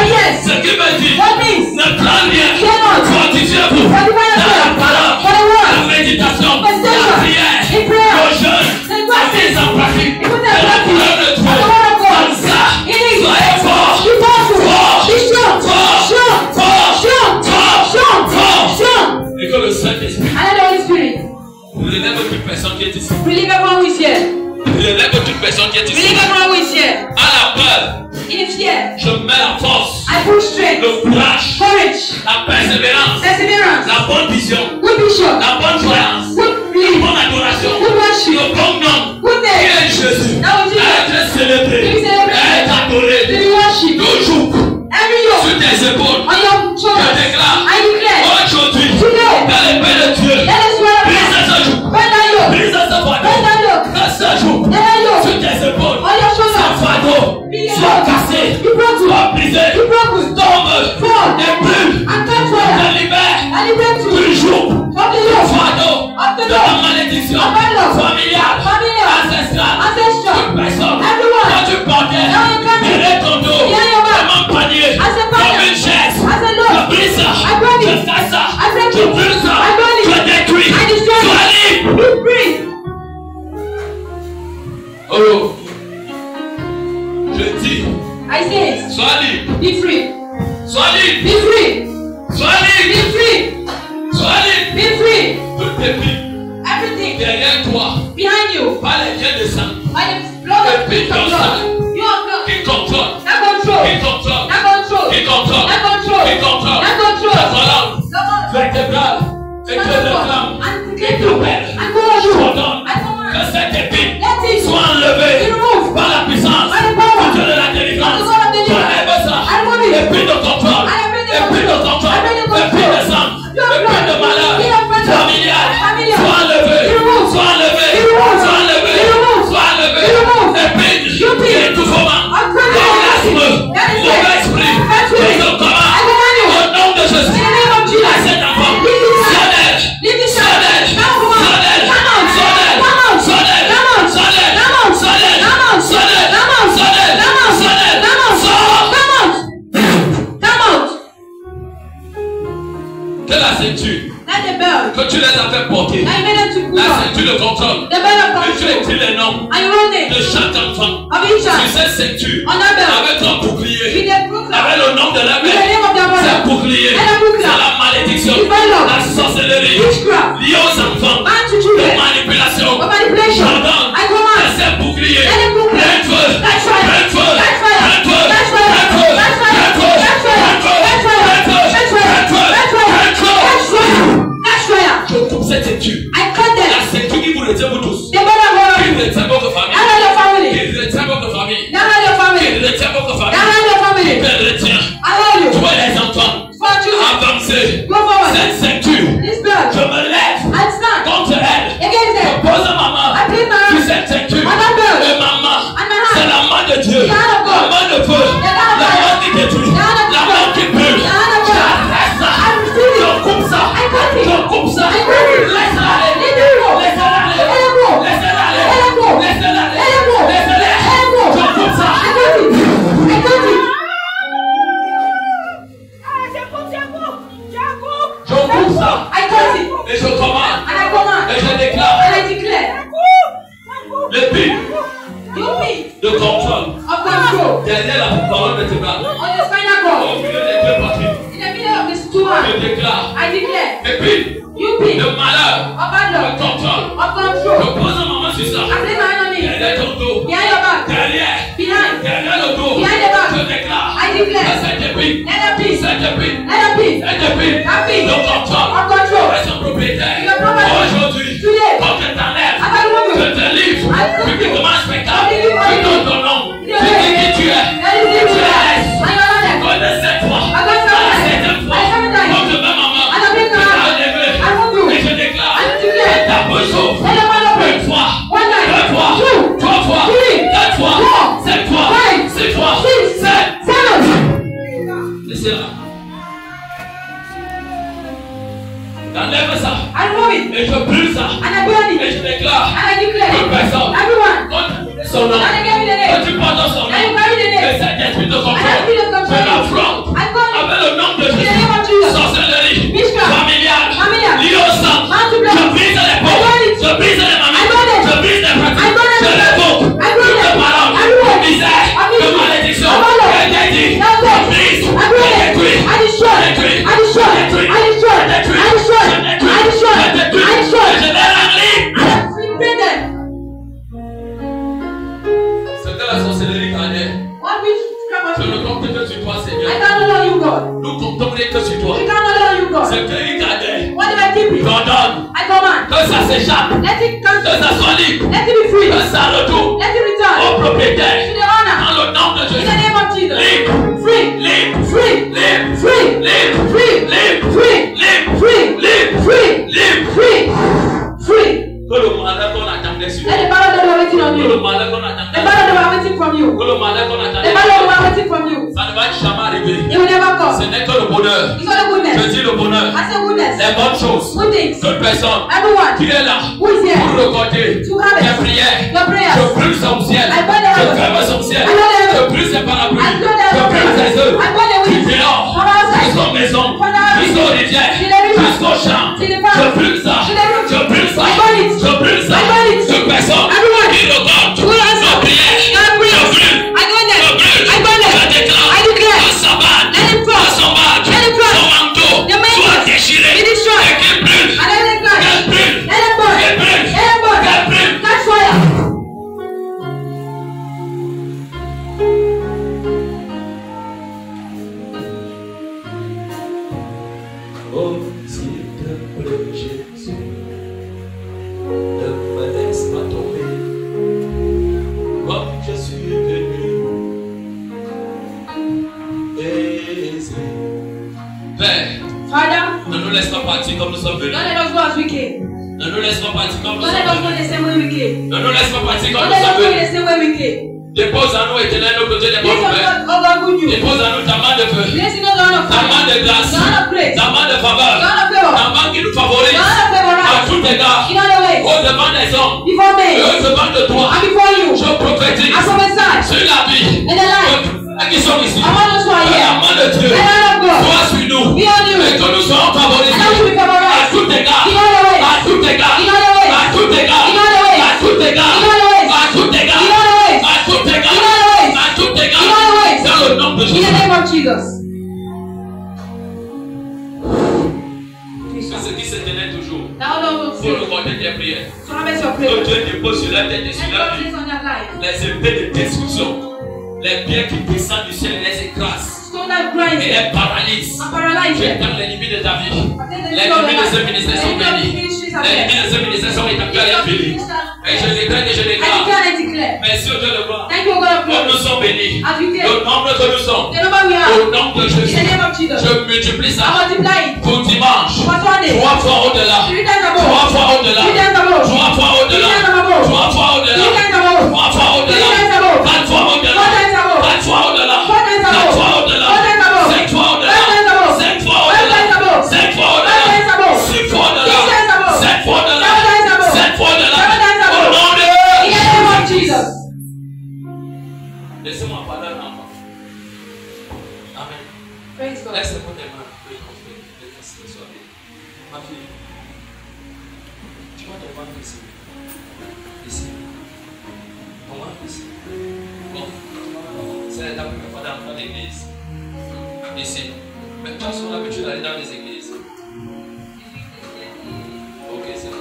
ce qui veut dire what means ne prends rien, cannot fortifiez-vous fortify dans la yourself parole, for the la word, méditation, la meditation, prière, in prayer, le jeûne, in la mise en pratique put de that la practice parole de of Dieu. the word of God. Comme ça, It is soyez forts, be powerful, fort, be strong, fort, strong, fort, strong, fort, strong, fort. strong, et que le Saint-Esprit and let the Holy Spirit relève toute personne qui est ici. relieve everyone who is here. Je lève toute personne qui est ici. Believe everyone who is here. À la peur, In fear, je mets la force, I push strength, le courage, courage, la persévérance, perseverance, la bonne vision, good vision, la bonne croyance, good la belief, bonne adoration, good worship, le bon nom. good Qui name. est Jésus? Now Jesus, Être célébré, to be celebrated, être adoré. to be worshipped. Toujours Every yoke sur tes épaules. on your Je shoulders, déclare I declare, aujourd'hui today, dans l'épée de Dieu. let us wear Brise ce joug, burn that yoke, brise ce burn fardeau. that yoke, Que ce joug let that yoke sur tes épaules. on your Ce shoulders, fardeau soit cassé, soit brisé, tombe et brûle. and catch Je fire, libère and liberate you du joug, from the du yoke, fardeau, of the de la yoke, malédiction of bad familiale, ancestrale. ancestral, Toute personne, everyone, quand tu portais, Now you come in. derrière ton dos, Behind your back. comme un panier, As a panier. comme une chaise, as a je load, brise ça, I burn it. je casse ça, I break je it. brûle ça, I burn it. je détruis, I destroy it. sois libre. be free. Oh, je dis, I say it, sois libre, be free, sois libre, be free, sois be libre, free, sois libre. be free. Toutes tes billes Everything derrière toi, behind you, par les liens de sang, by the blood of Every Jesus Lord, you are God, qui contrôle, that control, qui contrôle, that control, qui contrôle, that control, qui contrôle, that control, ta colonne, that vertébrale, et que le flamme, and et t'appelle, I command you, j'ordonne I command, que cette épine let it soit enlevée be removed par la puissance by the power du Dieu de la délivrance. of the God of deliverance. J'enlève ça, I remove it. épine de contrôle, I remove the épine de contrôle, I remove the épine de sang, Your épine blood. de malheur, Your blood. familial, Familial. soit enlevé, Be removed. soit enlevé, Be removed. soit enlevé, Be removed. soit enlevé, Be removed. épine, Your pain. d'étouffement, Of pregnancy. d'orgasme, That is mauvais it. esprit, That's je it. te commande, I command you. au nom de Jésus, In the name of Jesus. à cet enfant, Leave this child. sonnette, Leave this child. sonnette, Now come on. sonnette, Come on. sonnette, Come on. sonnette, Come on. sonnette, Come on. sonnette, Come on. sonnette, Come on. sonnette, Come on. sonnette, Come on. sors. Come out. Come out. Que la ceinture Let the belt. que tu les as fait porter, Now you made them to put la on. ceinture de contrôle, The belt of et tu control. écris les noms And you wrote it de chaque enfant of each sur child. cette ceinture On that belt. avec un bouclier, With the proclaim. avec le nom de la With the mère. name of their C'est un mother. bouclier, And a bouclier. c'est la malédiction, It's very long. la sorcellerie Witchcraft. liée aux enfants, Man to de children. manipulation. Of manipulation. J'ordonne I command. que ces boucliers Let them bouclier. prennent feu, Catch fire. prennent feu, Catch fire. prennent feu, Catch fire. prennent feu, Catch fire. prennent feu, Catch fire. prennent feu, Catch fire. prennent feu, Catch fire. prennent feu, Catch fire. prennent feu. Catch fire. Catch fire. Je coupe cette ceinture, I cut la them. ceinture qui vous retient vous tous, The belt of qui God. retient votre famille, Now your family. qui retient votre famille, Now your qui family. retient votre Now famille, your family. qui retient. I hold you. Toi les enfants, For children. avancez. Go forward. Cette ceinture, This belt. je me lève I stand contre elle. against Je them. pose ma main I place my sur hand cette ceinture. on that belt. Et ma main, And my hand. c'est la main de Dieu. The hand of God. La main de feu. The hand of La fire. main qui détruit. The hand of La God. main qui brûle. The hand of God. J'arrête ça. I receive it. Je coupe ça. I cut it. Je coupe ça. I cut it. Laisse-la aller. Let it go. Laisse-la aller. Let it go. Laisse-la aller. Let it go. Laisse-la aller. Let it go. Laisse-la aller. Let it go. Je coupe ça. I cut it. I cut it. Je coupe ça. I cut it. Et je commande. And I command. Et je déclare. And I declare. L'épine You be de contrôle of control derrière la parole vertébrale. on your spinal cord. Au milieu des deux poitrines. In the middle of this two hands. Je déclare. I declare. Épine You be de of malheur. bad De luck. contrôle. Of Je control. pose ma main sur ça. I place my hand on it. Derrière ton dos. Behind your back. Derrière. Behind. Derrière le dos. Behind the back. Je déclare. I declare. Que cette épine. Let her be. Cette épine. Let her be. Cette épine. That be. De contrôle. Of control. Est son propriétaire. Your property. Aujourd'hui. Today. Quand je t'enlève. I can remove Je you. te livre. I thank you. Publiquement un spectacle. I deliver Tu you. donnes ton nom. Your Tu dis name. qui tu es. That is it. Tu laisses. And your honor. Connais cette fois. I got À la your septième fois. I seven times. Quand je mets ma main. And I place Je my hand. t'enlève. I remove you. Et je déclare. I declare. Ta besoin. Let the man of Une it. fois. One time. Deux fois. Two. Trois fois. Three. Quatre fois. Four. Cinq fois. Five. Six fois. 6, Sept. 7. Laissez-la. J'enlève ça. I remove it. Et je brûle ça. And I burn Et it. je déclare. And I declare. Toute personne. Everyone. Donne son nom. And I give me the Quand name. tu portes son And you nom. carry the Et name. cet esprit de And I contrôle. feel the Je control. l'affronte. I burn it. Avec le nom de In the Jésus. name of Jesus. Sorcellerie. Witchcraft. Familiale. Familial. Liée au sang. Man to blood. Je brise les I burn pauvres. it. Je brise les I burn mamies. it. Je brise les I burn petits. it. Je l'évoque. I burn De it. paroles. I burn De it. misère. I burn De it. malédiction. I burn it. Et dit. Now Je go. brise. I Je burn it. détruis. I destroy. Je détruis. I destroy. Je détruis. I destroy. Je détruis. I destroy. Je détruis. I destroy. Je détruis. I destroy. Et je les rends libres. I free them. I command. Que ça s'échappe. Let it come. Que ça soit libre. Let it be free. Que ça retourne Let it return. au propriétaire. To the owner. Dans le nom de In the Jésus. name of Jesus. Libre. Free. Libre. Free. Libre. Free. Libre. Free. Libre. Free. Libre. Free. Libre. Free. Libre. Free. Free. Que le mandat qu'on attendait sur Let the nous. battle that we are waiting on Que le you. mandat qu'on The attendait. battle that we are waiting from you. Que le mandat qu'on The attendait. battle that we are waiting from you. Ça ne va jamais arriver. It will never Ce come. n'est que le bonheur. It's not a Je goodness. dis le bonheur. I say goodness. Les bonnes choses. Good things. Toute personne Everyone qui est là who is pour here recorder to have tes it. prières. Your prayers. Je brûle son ciel. I burn the Je heaven. crève son ciel. I burn the heaven. Je brûle ses parapluies. I burn the Je brûle heaven. ses œufs. I burn the Du wind. dehors From outside. jusqu'aux maisons, From the house. jusqu'aux rivières, To the river. jusqu'aux champs. To the farm. Je brûle ça. To the root. Je brûle ça. I burn it. Je brûle ça. I burn it. Toute personne Everyone qui regarde who will answer nos prières. your prayers. Je brûle. I burn them. Je brûle. I burn them. Je déclare. I declare. Que sa bague, Let it fall. que son badge, Let it fall. son manteau The mantle. soit déchiré. Be destroyed. Et qu'il brûle. And let it burn. Qu'elle brûle. Let it burn. Qu'elle brûle. Let it burn. Qu'elle brûle. Catch fire. Oh, s'il te plaît, Jésus, ne me laisse pas tomber comme je suis venu. Aisé. Père, Father, ne nous laisse pas partir comme nous sommes venus. don't let us go as we came. Ne nous laisse pas partir comme nous Don't let us sommes go venus. the same way we came. Ne nous laisse pas partir comme Don't nous let us sommes go venus. the same way we came. Dépose en nous, éternel, nos côtés des Place bonnes of nouvelles. God, of God good news. Dépose en nous ta main de feu, Place in us the hand of ta main fire. de grâce, The hand of grace. ta main de faveur, The hand of favor. ta main qui nous favorise The hand of favor. à tous égards. In other ways. Au-devant des hommes, Before me. et au-devant de toi, And before you. je prophétise I prophesy. sur la vie In the life. de tous ceux qui sont ici. Among those who are Que la here. main de Dieu The hand of God. soit sur nous Be on you. et que nous soyons And favorisés that we should be à favorized. tout égard, In other ways. à tout égard, In other ways. à tout égard, In other ways. à tout égard, In other ways. à tout égard, In other ways. à tout égard, In other ways. à tout égard, In other ways. dans le nom de In the Jésus. name of Jesus. C'est ce qui se tenait toujours Now Lord will pour say, recorder tes prières. so have your Que prayer. Dieu dépose sur la tête et Let sur la God vie place on your life. les épées de destruction, les biens qui descendent du ciel et les écrasent Stone that et grinds les paralysent. and paralyze Je them. dans l'ennemi de ta vie. Les Les ennemis de ce ministère sont bénis. ministries are Les there. ennemis de ce ministère sont établis à l'infini. Et je déclare et je I déclare. declare and declare. Merci au Dieu de gloire. Thank you, God of Comme nous glory. sommes bénis. As we came, Le nombre que nous sommes. the number we have, Au nom de in the Jésus. name of Jesus, Je multiplie I ça multiply it. pour dimanche. For Sunday, 3 fois au-delà. 3 times 3 above, fois au-delà. 3 times above, 3 fois 3 au-delà. times above, 3 fois 3 au-delà. times above, 3 fois 3 au-delà. times above, 4 fois 4 au-delà. times above, 4 fois au-delà. 4 times 4 above, fois au-delà. 4 times above, 5 fois 5 au-delà. times above, 5 fois 5 au-delà. times above, 5 fois 5 au-delà. times above, 6 fois 6 au-delà. times above, 7 fois au-delà. 7 times above, 7 fois au-delà. 7 times Au above. nom de In the name of Jesus. Laissez-moi parler un enfant. Amen. Praise God. Laisse-moi tes mains. Sois bien. Ma fille, tu vois ton ventre ici. Ici. Ton ventre ici. Bon, c'est la première fois d'entrer dans l'église. Ici. Mais toi, tu as l'habitude d'aller dans les églises. Ok, c'est bien.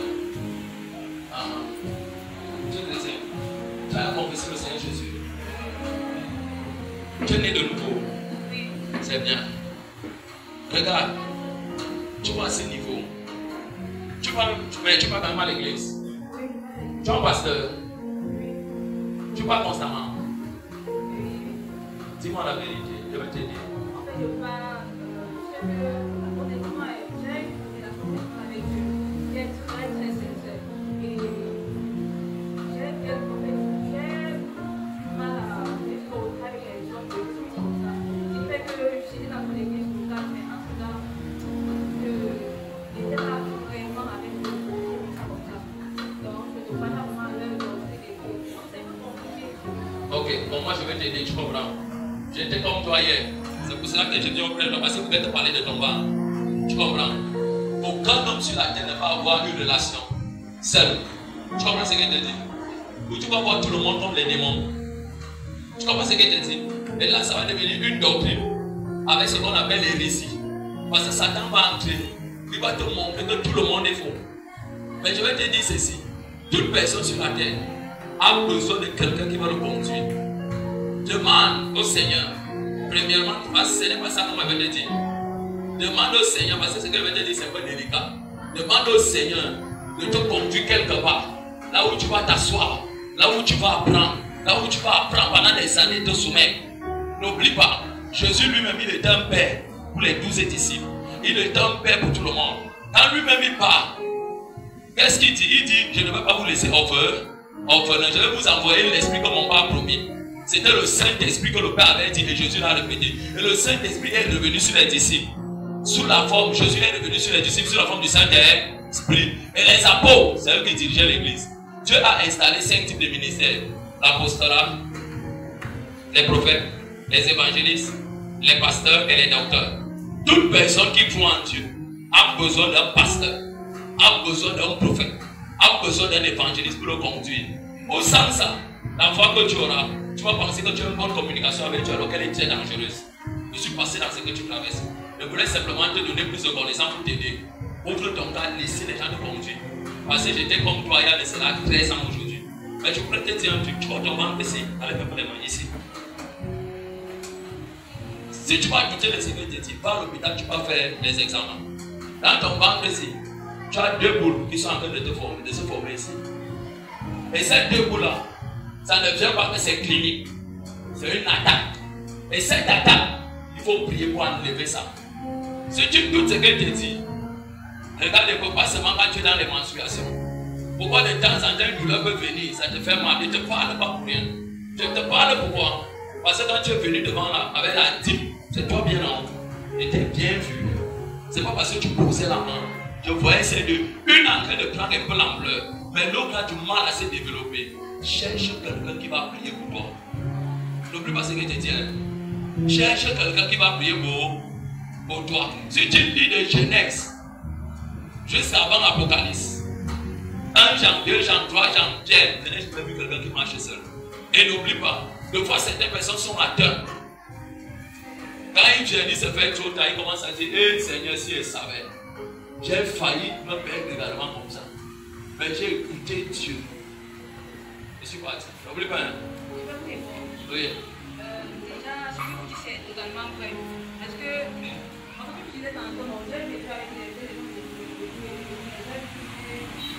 Tu es chrétien. Tu as confessé le Seigneur Jésus. Tu es né de nouveau. C'est bien. Regarde. Tu vois à ce niveau. Tu vas quand même à l'église. Tu es un pasteur. Tu vas constamment. Dis-moi la vérité. Je vais te dire. En fait, je parle, je sais que honnêtement, j'ai une relation avec Dieu qui est très très sincère. Et j'ai du mal à vivre avec les gens qui sont comme ça. Ce qui fait que je suis dans mon église locale, mais en tout cas, j'étais là vraiment avec Dieu. Comme ça. Donc, je ne peux pas vraiment leur donner des choses. C'est un peu compliqué. Ok, bon, moi je vais t'aider, tu comprends. J'étais comme toi hier. C'est pour cela que je dis au frère, parce que vous êtes parler de ton ventre. Tu comprends? Aucun homme sur la terre ne va avoir une relation seule. Tu comprends ce que je te dis? Où tu vas voir tout le monde comme les démons. Tu comprends ce que je te dis? Et là, ça va devenir une doctrine avec ce qu'on appelle l'hérésie. Parce que Satan va entrer. Il va te montrer que tout le monde est faux. Mais je vais te dire ceci. Toute personne sur la terre a besoin de quelqu'un qui va le conduire. Demande au Seigneur. Premièrement, parce que ce n'est pas ça qu'on va te dire. Demande au Seigneur, parce que ce que je vais te dire, c'est pas délicat. Demande au Seigneur de te conduire quelque part, là où tu vas t'asseoir, là où tu vas apprendre, là où tu vas apprendre pendant des années de sommeil. N'oublie pas, Jésus lui-même, il était un père pour les 12 disciples. Il était un père pour tout le monde. Quand lui-même il part, qu'est-ce qu'il dit? Il dit, je ne vais pas vous laisser orphelin, je vais vous envoyer l'Esprit comme mon Père a promis. C'était le Saint-Esprit que le Père avait dit et Jésus l'a répété. Et le Saint-Esprit est revenu sur les disciples. Sous la forme, Jésus est revenu sur les disciples sous la forme du Saint-Esprit. Et les apôtres, c'est eux qui dirigeaient l'église. Dieu a installé 5 types de ministères: l'apostolat, les prophètes, les évangélistes, les pasteurs et les docteurs. Toute personne qui croit en Dieu a besoin d'un pasteur, a besoin d'un prophète, a besoin d'un évangéliste pour le conduire. Au sens ça, la foi que tu auras, tu vas penser que tu as une bonne communication avec Dieu alors qu'elle est très dangereuse. Je suis passé dans ce que tu traverses. Je voulais simplement te donner plus de connaissances pour t'aider. Ouvre ton cœur, laisser les gens te conduire. Parce que j'étais comme toi il y a de cela 13 ans aujourd'hui. Mais je voulais te dire un truc, tu vas ton ventre ici, allez faire les mains ici. Si tu vas quitter le Seigneur, tu vas à l'hôpital, tu vas faire les examens. Dans ton ventre ici, tu as 2 boules qui sont en train de se former ici. Et ces 2 boules-là, ça ne vient pas que c'est clinique. C'est une attaque. Et cette attaque, il faut prier pour enlever ça. Si tu doutes ce qu'elle te dit, regarde pas seulement quand tu es dans les menstruations. Pourquoi de temps en temps une douleur peut venir, ça te fait mal, je ne te parle pas pour rien. Je te parle pourquoi? Parce que quand tu es venu devant là, avec la dîme, c'est toi bien en haut. Et tu es bien vu. C'est pas parce que tu posais la main. Je voyais ces deux, une en train de prendre un peu l'ampleur, mais l'autre a du mal à se développer. Cherche quelqu'un qui va prier pour toi. N'oublie pas ce que je te dis. Cherche quelqu'un qui va prier pour toi. Si tu lis de Genèse jusqu'avant l'Apocalypse, 1 Jean, 2 Jean, 3 Jean, je n'ai jamais vu quelqu'un qui marche seul. Et n'oublie pas, de fois certaines personnes sont atteintes. Quand une journée se fait trop tard, il commence à dire, hé Seigneur, si elle savait, j'ai failli me perdre également comme ça. Mais j'ai écouté Dieu. Je suis parti. N'oublie pas. Hein? Oui. Déjà, ce que vous dites, c'est totalement vrai. Parce que, en fait, je disais tantôt, mon Dieu, j'ai fait avec les gens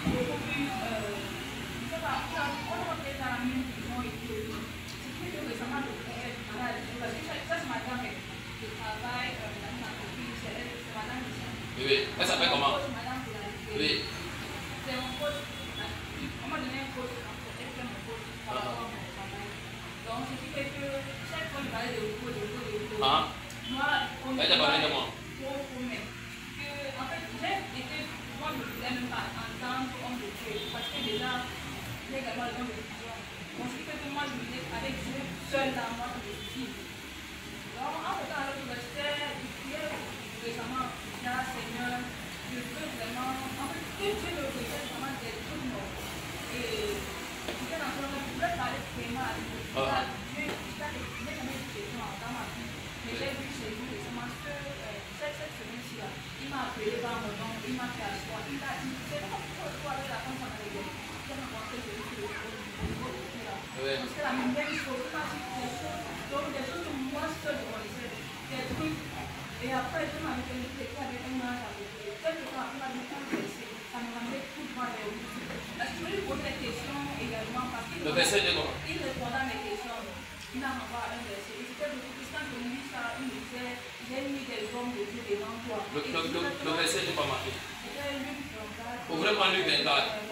beaucoup plus. Je sais pas, on va peut-être dans la même prison et tout. C'est plus récemment de malade. Parce que ça, c'est ma grand-mère. Je travaille dans une entreprise, c'est madame ici. Oui. Elle s'appelle comment? Oui. C'est mon coach. On m'a donné un coach. C'est mon coach par rapport à mon travail. Donc, ce qui fait que chaque fois, je parlais de repos. Ah. Moi, on Elle t'a parlé de moi? En fait, j'ai été, moi, je ne voulais même pas entendre homme de Dieu. Parce que déjà, j'ai également le temps de vision. Donc, ce qui fait que moi, je me disais, avec Dieu, seul dans moi, je me suis. Donc, en fait, à l'université, je priais récemment, Seigneur, je veux vraiment, en fait, que Dieu me recherche vraiment des trucs morts. Et j'étais dans ce moment, je voulais parler vraiment à Dieu. Dieu, je n'ai jamais eu de question dans ma vie. Mais j'ai vu chez vous récemment que cette semaine-ci, il m'a appelé par mon nom, il m'a fait asseoir, il m'a dit, c'est pas pourquoi avec la femme qu'on avait dit, j'ai rencontré celui qui est là. Parce que la même chose, il m'a dit des choses, donc des choses que moi seul je connaissais, des trucs. Et après, je m'avais fait une question avec un ange avec lui. Quelques temps après, il m'a dit, ça me rendait tout droit vers vous. Est-ce que je lui pose des questions également parce qu'il répondait à mes questions. Il m'a renvoyé un verset. Et c'était beaucoup plus quand je lis ça, il me disait, j'ai mis des hommes de Dieu devant toi. Le verset n'est pas marqué. C'était Luc 24. Ouvrez-moi Luc 24.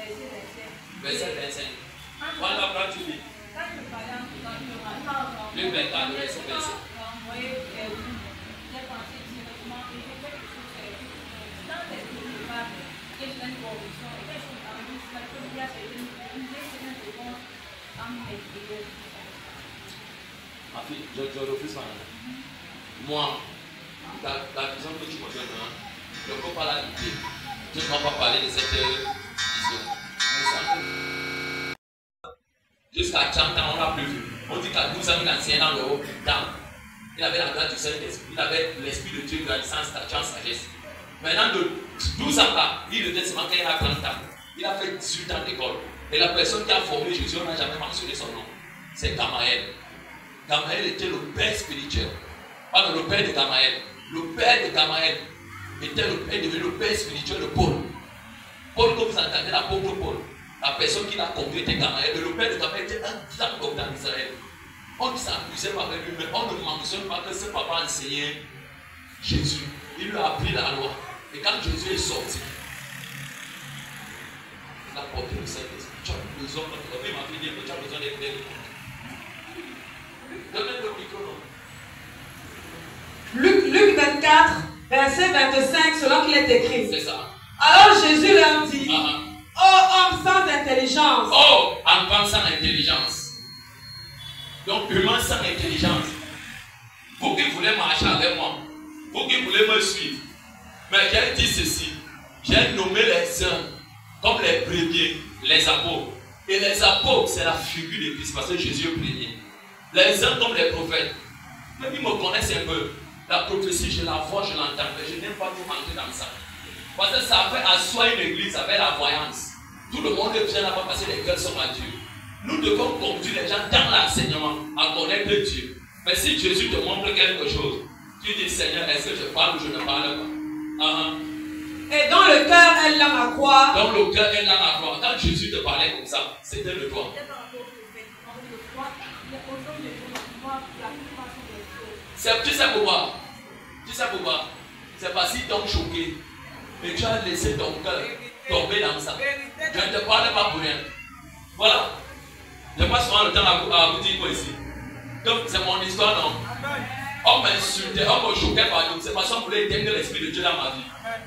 Verset 25. Voilà, quand tu lis. Quand je parlais en tout temps, il m'a Luc 24, verset 25. envoyé j'ai pensé directement et j'ai fait quelque chose dans les de parle et je donne une conviction. Et quand je suis en plus, la première, c'est une excellente réponse à mes prières. Ma fille, je refuse ça. Moi, la vision que tu me donnes, je ne peux pas la quitter. Je ne peux pas parler de cette vision. Jusqu'à 30 ans, on l'a plus vu. On dit qu'à 12 ans, il a enseigné dans le haut temps. Il avait la grâce du Saint-Esprit, il avait l'Esprit de Dieu, grandissant, stature, sagesse. Maintenant, de 12 ans là, il était seulement quand il a 30 ans. Il a fait 18 ans d'école. Et la personne qui a formé Jésus, on n'a jamais mentionné son nom. C'est Gamaël. Gamaël était le père spirituel. Pas le père de Gamaël. Le père de Gamaël était devenu le père spirituel de Paul. Paul, comme vous entendez l'apôtre Paul, la personne qui l'a conduit était Gamaliel. Le père de Gamaliel était un grand docteur en Israël. On ne s'amusait pas avec lui, mais on ne mentionne pas que ce papa enseignait Jésus. Il lui a appris la loi. Et quand Jésus est sorti, il a porté le Saint-Esprit. Tu as besoin de il m'a dit que tu as besoin d'être là. Donnez le micro. Luc 24, verset 25, selon qu'il est écrit. C'est ça. Alors Jésus leur dit, ô homme sans intelligence. Oh, enfant sans intelligence. Donc, humain sans intelligence. Vous qui voulez marcher avec moi, vous qui voulez me suivre. Mais j'ai dit ceci. J'ai nommé les uns comme les premiers, les apôtres. Et les apôtres, c'est la figure de Christ, parce que Jésus est premier. Les uns comme les prophètes. Même ils me connaissent un peu. La prophétie, je la vois, je l'entends, mais je n'aime pas tout rentrer dans ça. Parce que ça fait asseoir une église avec la voyance. Tout le monde vient là-bas parce que les cœurs sont à Dieu. Nous devons conduire les gens dans l'enseignement à connaître Dieu. Mais si Jésus te montre quelque chose, tu dis Seigneur, est-ce que je parle ou je ne parle pas? Et dans le cœur, elle l'a à croire. Dans le cœur, elle l'a à croire. Quand Jésus te parlait comme ça, c'était le toi. Tu sais pourquoi? Tu sais pourquoi? C'est parce qu'ils t'ont choqué. Et tu as laissé ton cœur tomber dans ça. Je ne te parle pas pour rien. Voilà. Je passe souvent le temps à vous dire quoi ici. Donc c'est mon histoire, non? On m'insultait, on me choquait par nous. C'est parce qu'on voulait éteindre l'esprit de Dieu dans ma vie.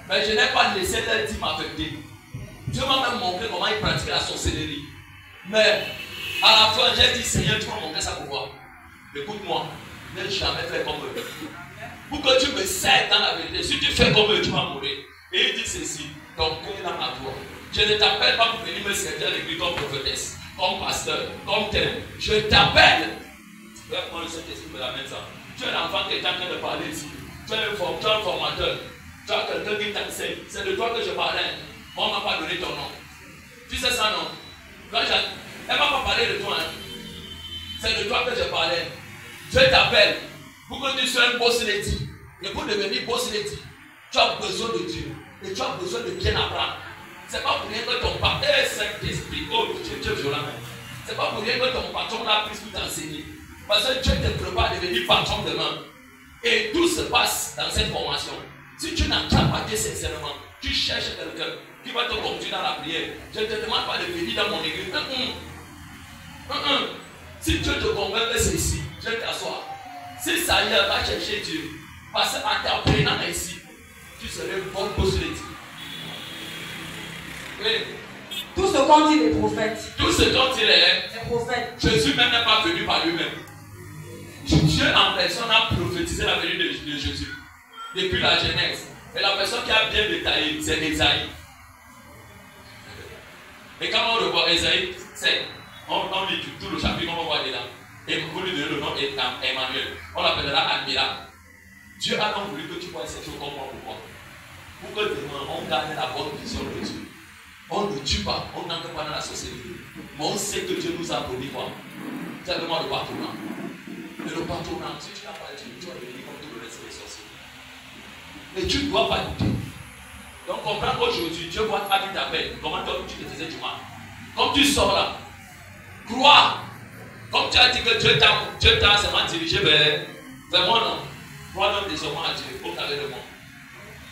Mais je n'ai pas laissé leur dit m'affecter. Dieu m'a même montré comment il pratiquait la sorcellerie. Mais à la fin, j'ai dit Seigneur, tu m'as montré ça pour moi. Écoute-moi, ne jamais faire comme eux. Pour que tu me sers dans la vérité. Si tu fais comme eux, tu vas mourir. Et il dit ceci, ton cœur est dans ma voix. Je ne t'appelle pas pour venir me servir à l'église comme prophétesse, comme pasteur, comme tel. Je t'appelle. Moi, le Saint-Esprit me l'amène ça. Tu es l'enfant qui est en train de parler ici. Tu es un formateur. Tu as quelqu'un qui t'enseigne. C'est de toi que je parlais. Moi, on ne m'a pas donné ton nom. Tu sais ça, non? Elle ne m'a pas parlé de toi. Hein. C'est de toi que je parlais. Je t'appelle pour que tu sois un boss lady. Et pour devenir boss lady, tu as besoin de Dieu. Et tu as besoin de bien apprendre. Ce n'est pas pour rien que ton patron est Saint-Esprit. Oh, tu es violent. Ce n'est pas pour rien que ton patron a pris pour t'enseigner. Parce que Dieu te prépare à devenir patron demain. Et tout se passe dans cette formation. Si tu n'entends pas Dieu sincèrement, tu cherches quelqu'un qui va te conduire dans la prière. Je ne te demande pas de venir dans mon église. Si Dieu te convainc que c'est ici, je vais t'asseoir. Si ça y est, va chercher Dieu. Parce qu'en t'apprenant ici, tu serais une bonne possibilité. Oui. Tout ce qu'ont dit les prophètes. Tout ce qu'ont dit les prophètes. Jésus même n'est pas venu par lui-même. Dieu en personne a prophétisé la venue de Jésus. Depuis la Genèse. Et la personne qui a bien détaillé, c'est Esaïe. Et quand on revoit Esaïe, on lit tout le chapitre, on va voir dedans. Et vous lui donnez le nom Emmanuel. On l'appellera Admira. Dieu a donc voulu que tu vois cette chose comme moi. Pourquoi? Pour que demain, on gagne la bonne vision de Dieu. On ne tue pas, on n'entre pas dans la société. Mais on sait que Dieu nous a promis quoi? Simplement le patronat. Et le patronat, si tu n'as pas Dieu, tu vas devenir comme tout le reste des sorciers. Et tu ne dois pas douter. Donc comprends qu'aujourd'hui, Dieu voit ta vie t'appelle. Comment toi tu te faisais du mal? Comme tu sors là, crois. Comme tu as dit que Dieu t'a seulement dirigé vers moi, non? Crois donc désormais à Dieu, au travers de moi.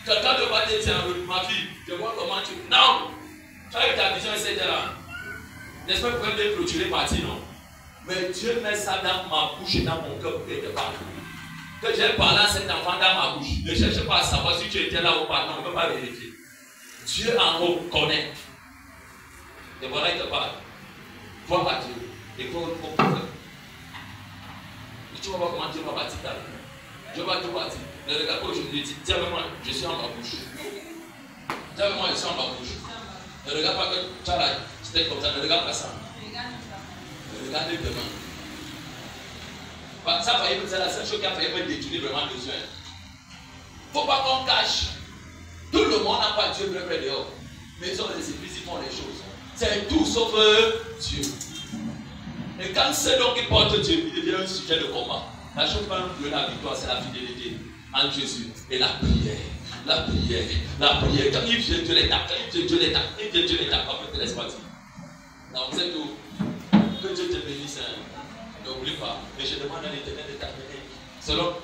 Quelqu'un ne va te dire, ma fille, je vois comment tu. Non! Tu as eu ta vision, etc. N'est-ce pas que vous pouvez clôturer partie, non? Mais Dieu met ça dans ma bouche et dans mon cœur pour qu'il te parle. Que j'ai parlé à cet enfant dans ma bouche. Ne cherche pas à savoir si tu étais là ou pas. Non, on ne peut pas vérifier. Dieu en haut connaît. Et voilà, il te parle. Vois à Dieu. Et faut prophète. Et tu vas voir comment Dieu va bâtir ta vie. Dieu va tout bâtir. Ne regarde pas aujourd'hui. Dis avec moi, je suis en ma bouche. Dis avec moi, je suis en ma bouche. Ne regarde pas que tu as la tête comme ça. Ne regarde pas ça. Regardez demain. Ça c'est la seule chose qui a failli me détruire vraiment les yeux. Il ne faut pas qu'on cache. Tout le monde n'a pas Dieu près dehors. Mais ils ont des églises, ils font les choses. C'est tout sauf Dieu. Et quand c'est donc qui porte Dieu, il devient un sujet de combat. La chose de la victoire, c'est la fidélité en Jésus et la prière. La prière. Quand il vient, Dieu les tape. Dieu les tape. Après, te laisse partir. Non, c'est tout. Que Dieu te bénisse. N'oublie pas. Mais je demande à l'Éternel de t'amener. Selon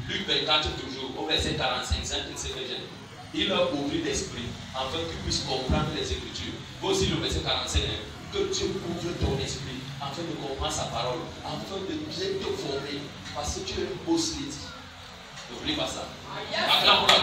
Luc 24, toujours, au verset 45, il leur ouvrit l'esprit afin qu'ils puissent comprendre les Écritures. Voici le verset 45. Que Dieu ouvre ton esprit afin de comprendre sa parole, afin de bien te former. Parce que tu es un beau slide. N'oublie pas ça. Acclame pour la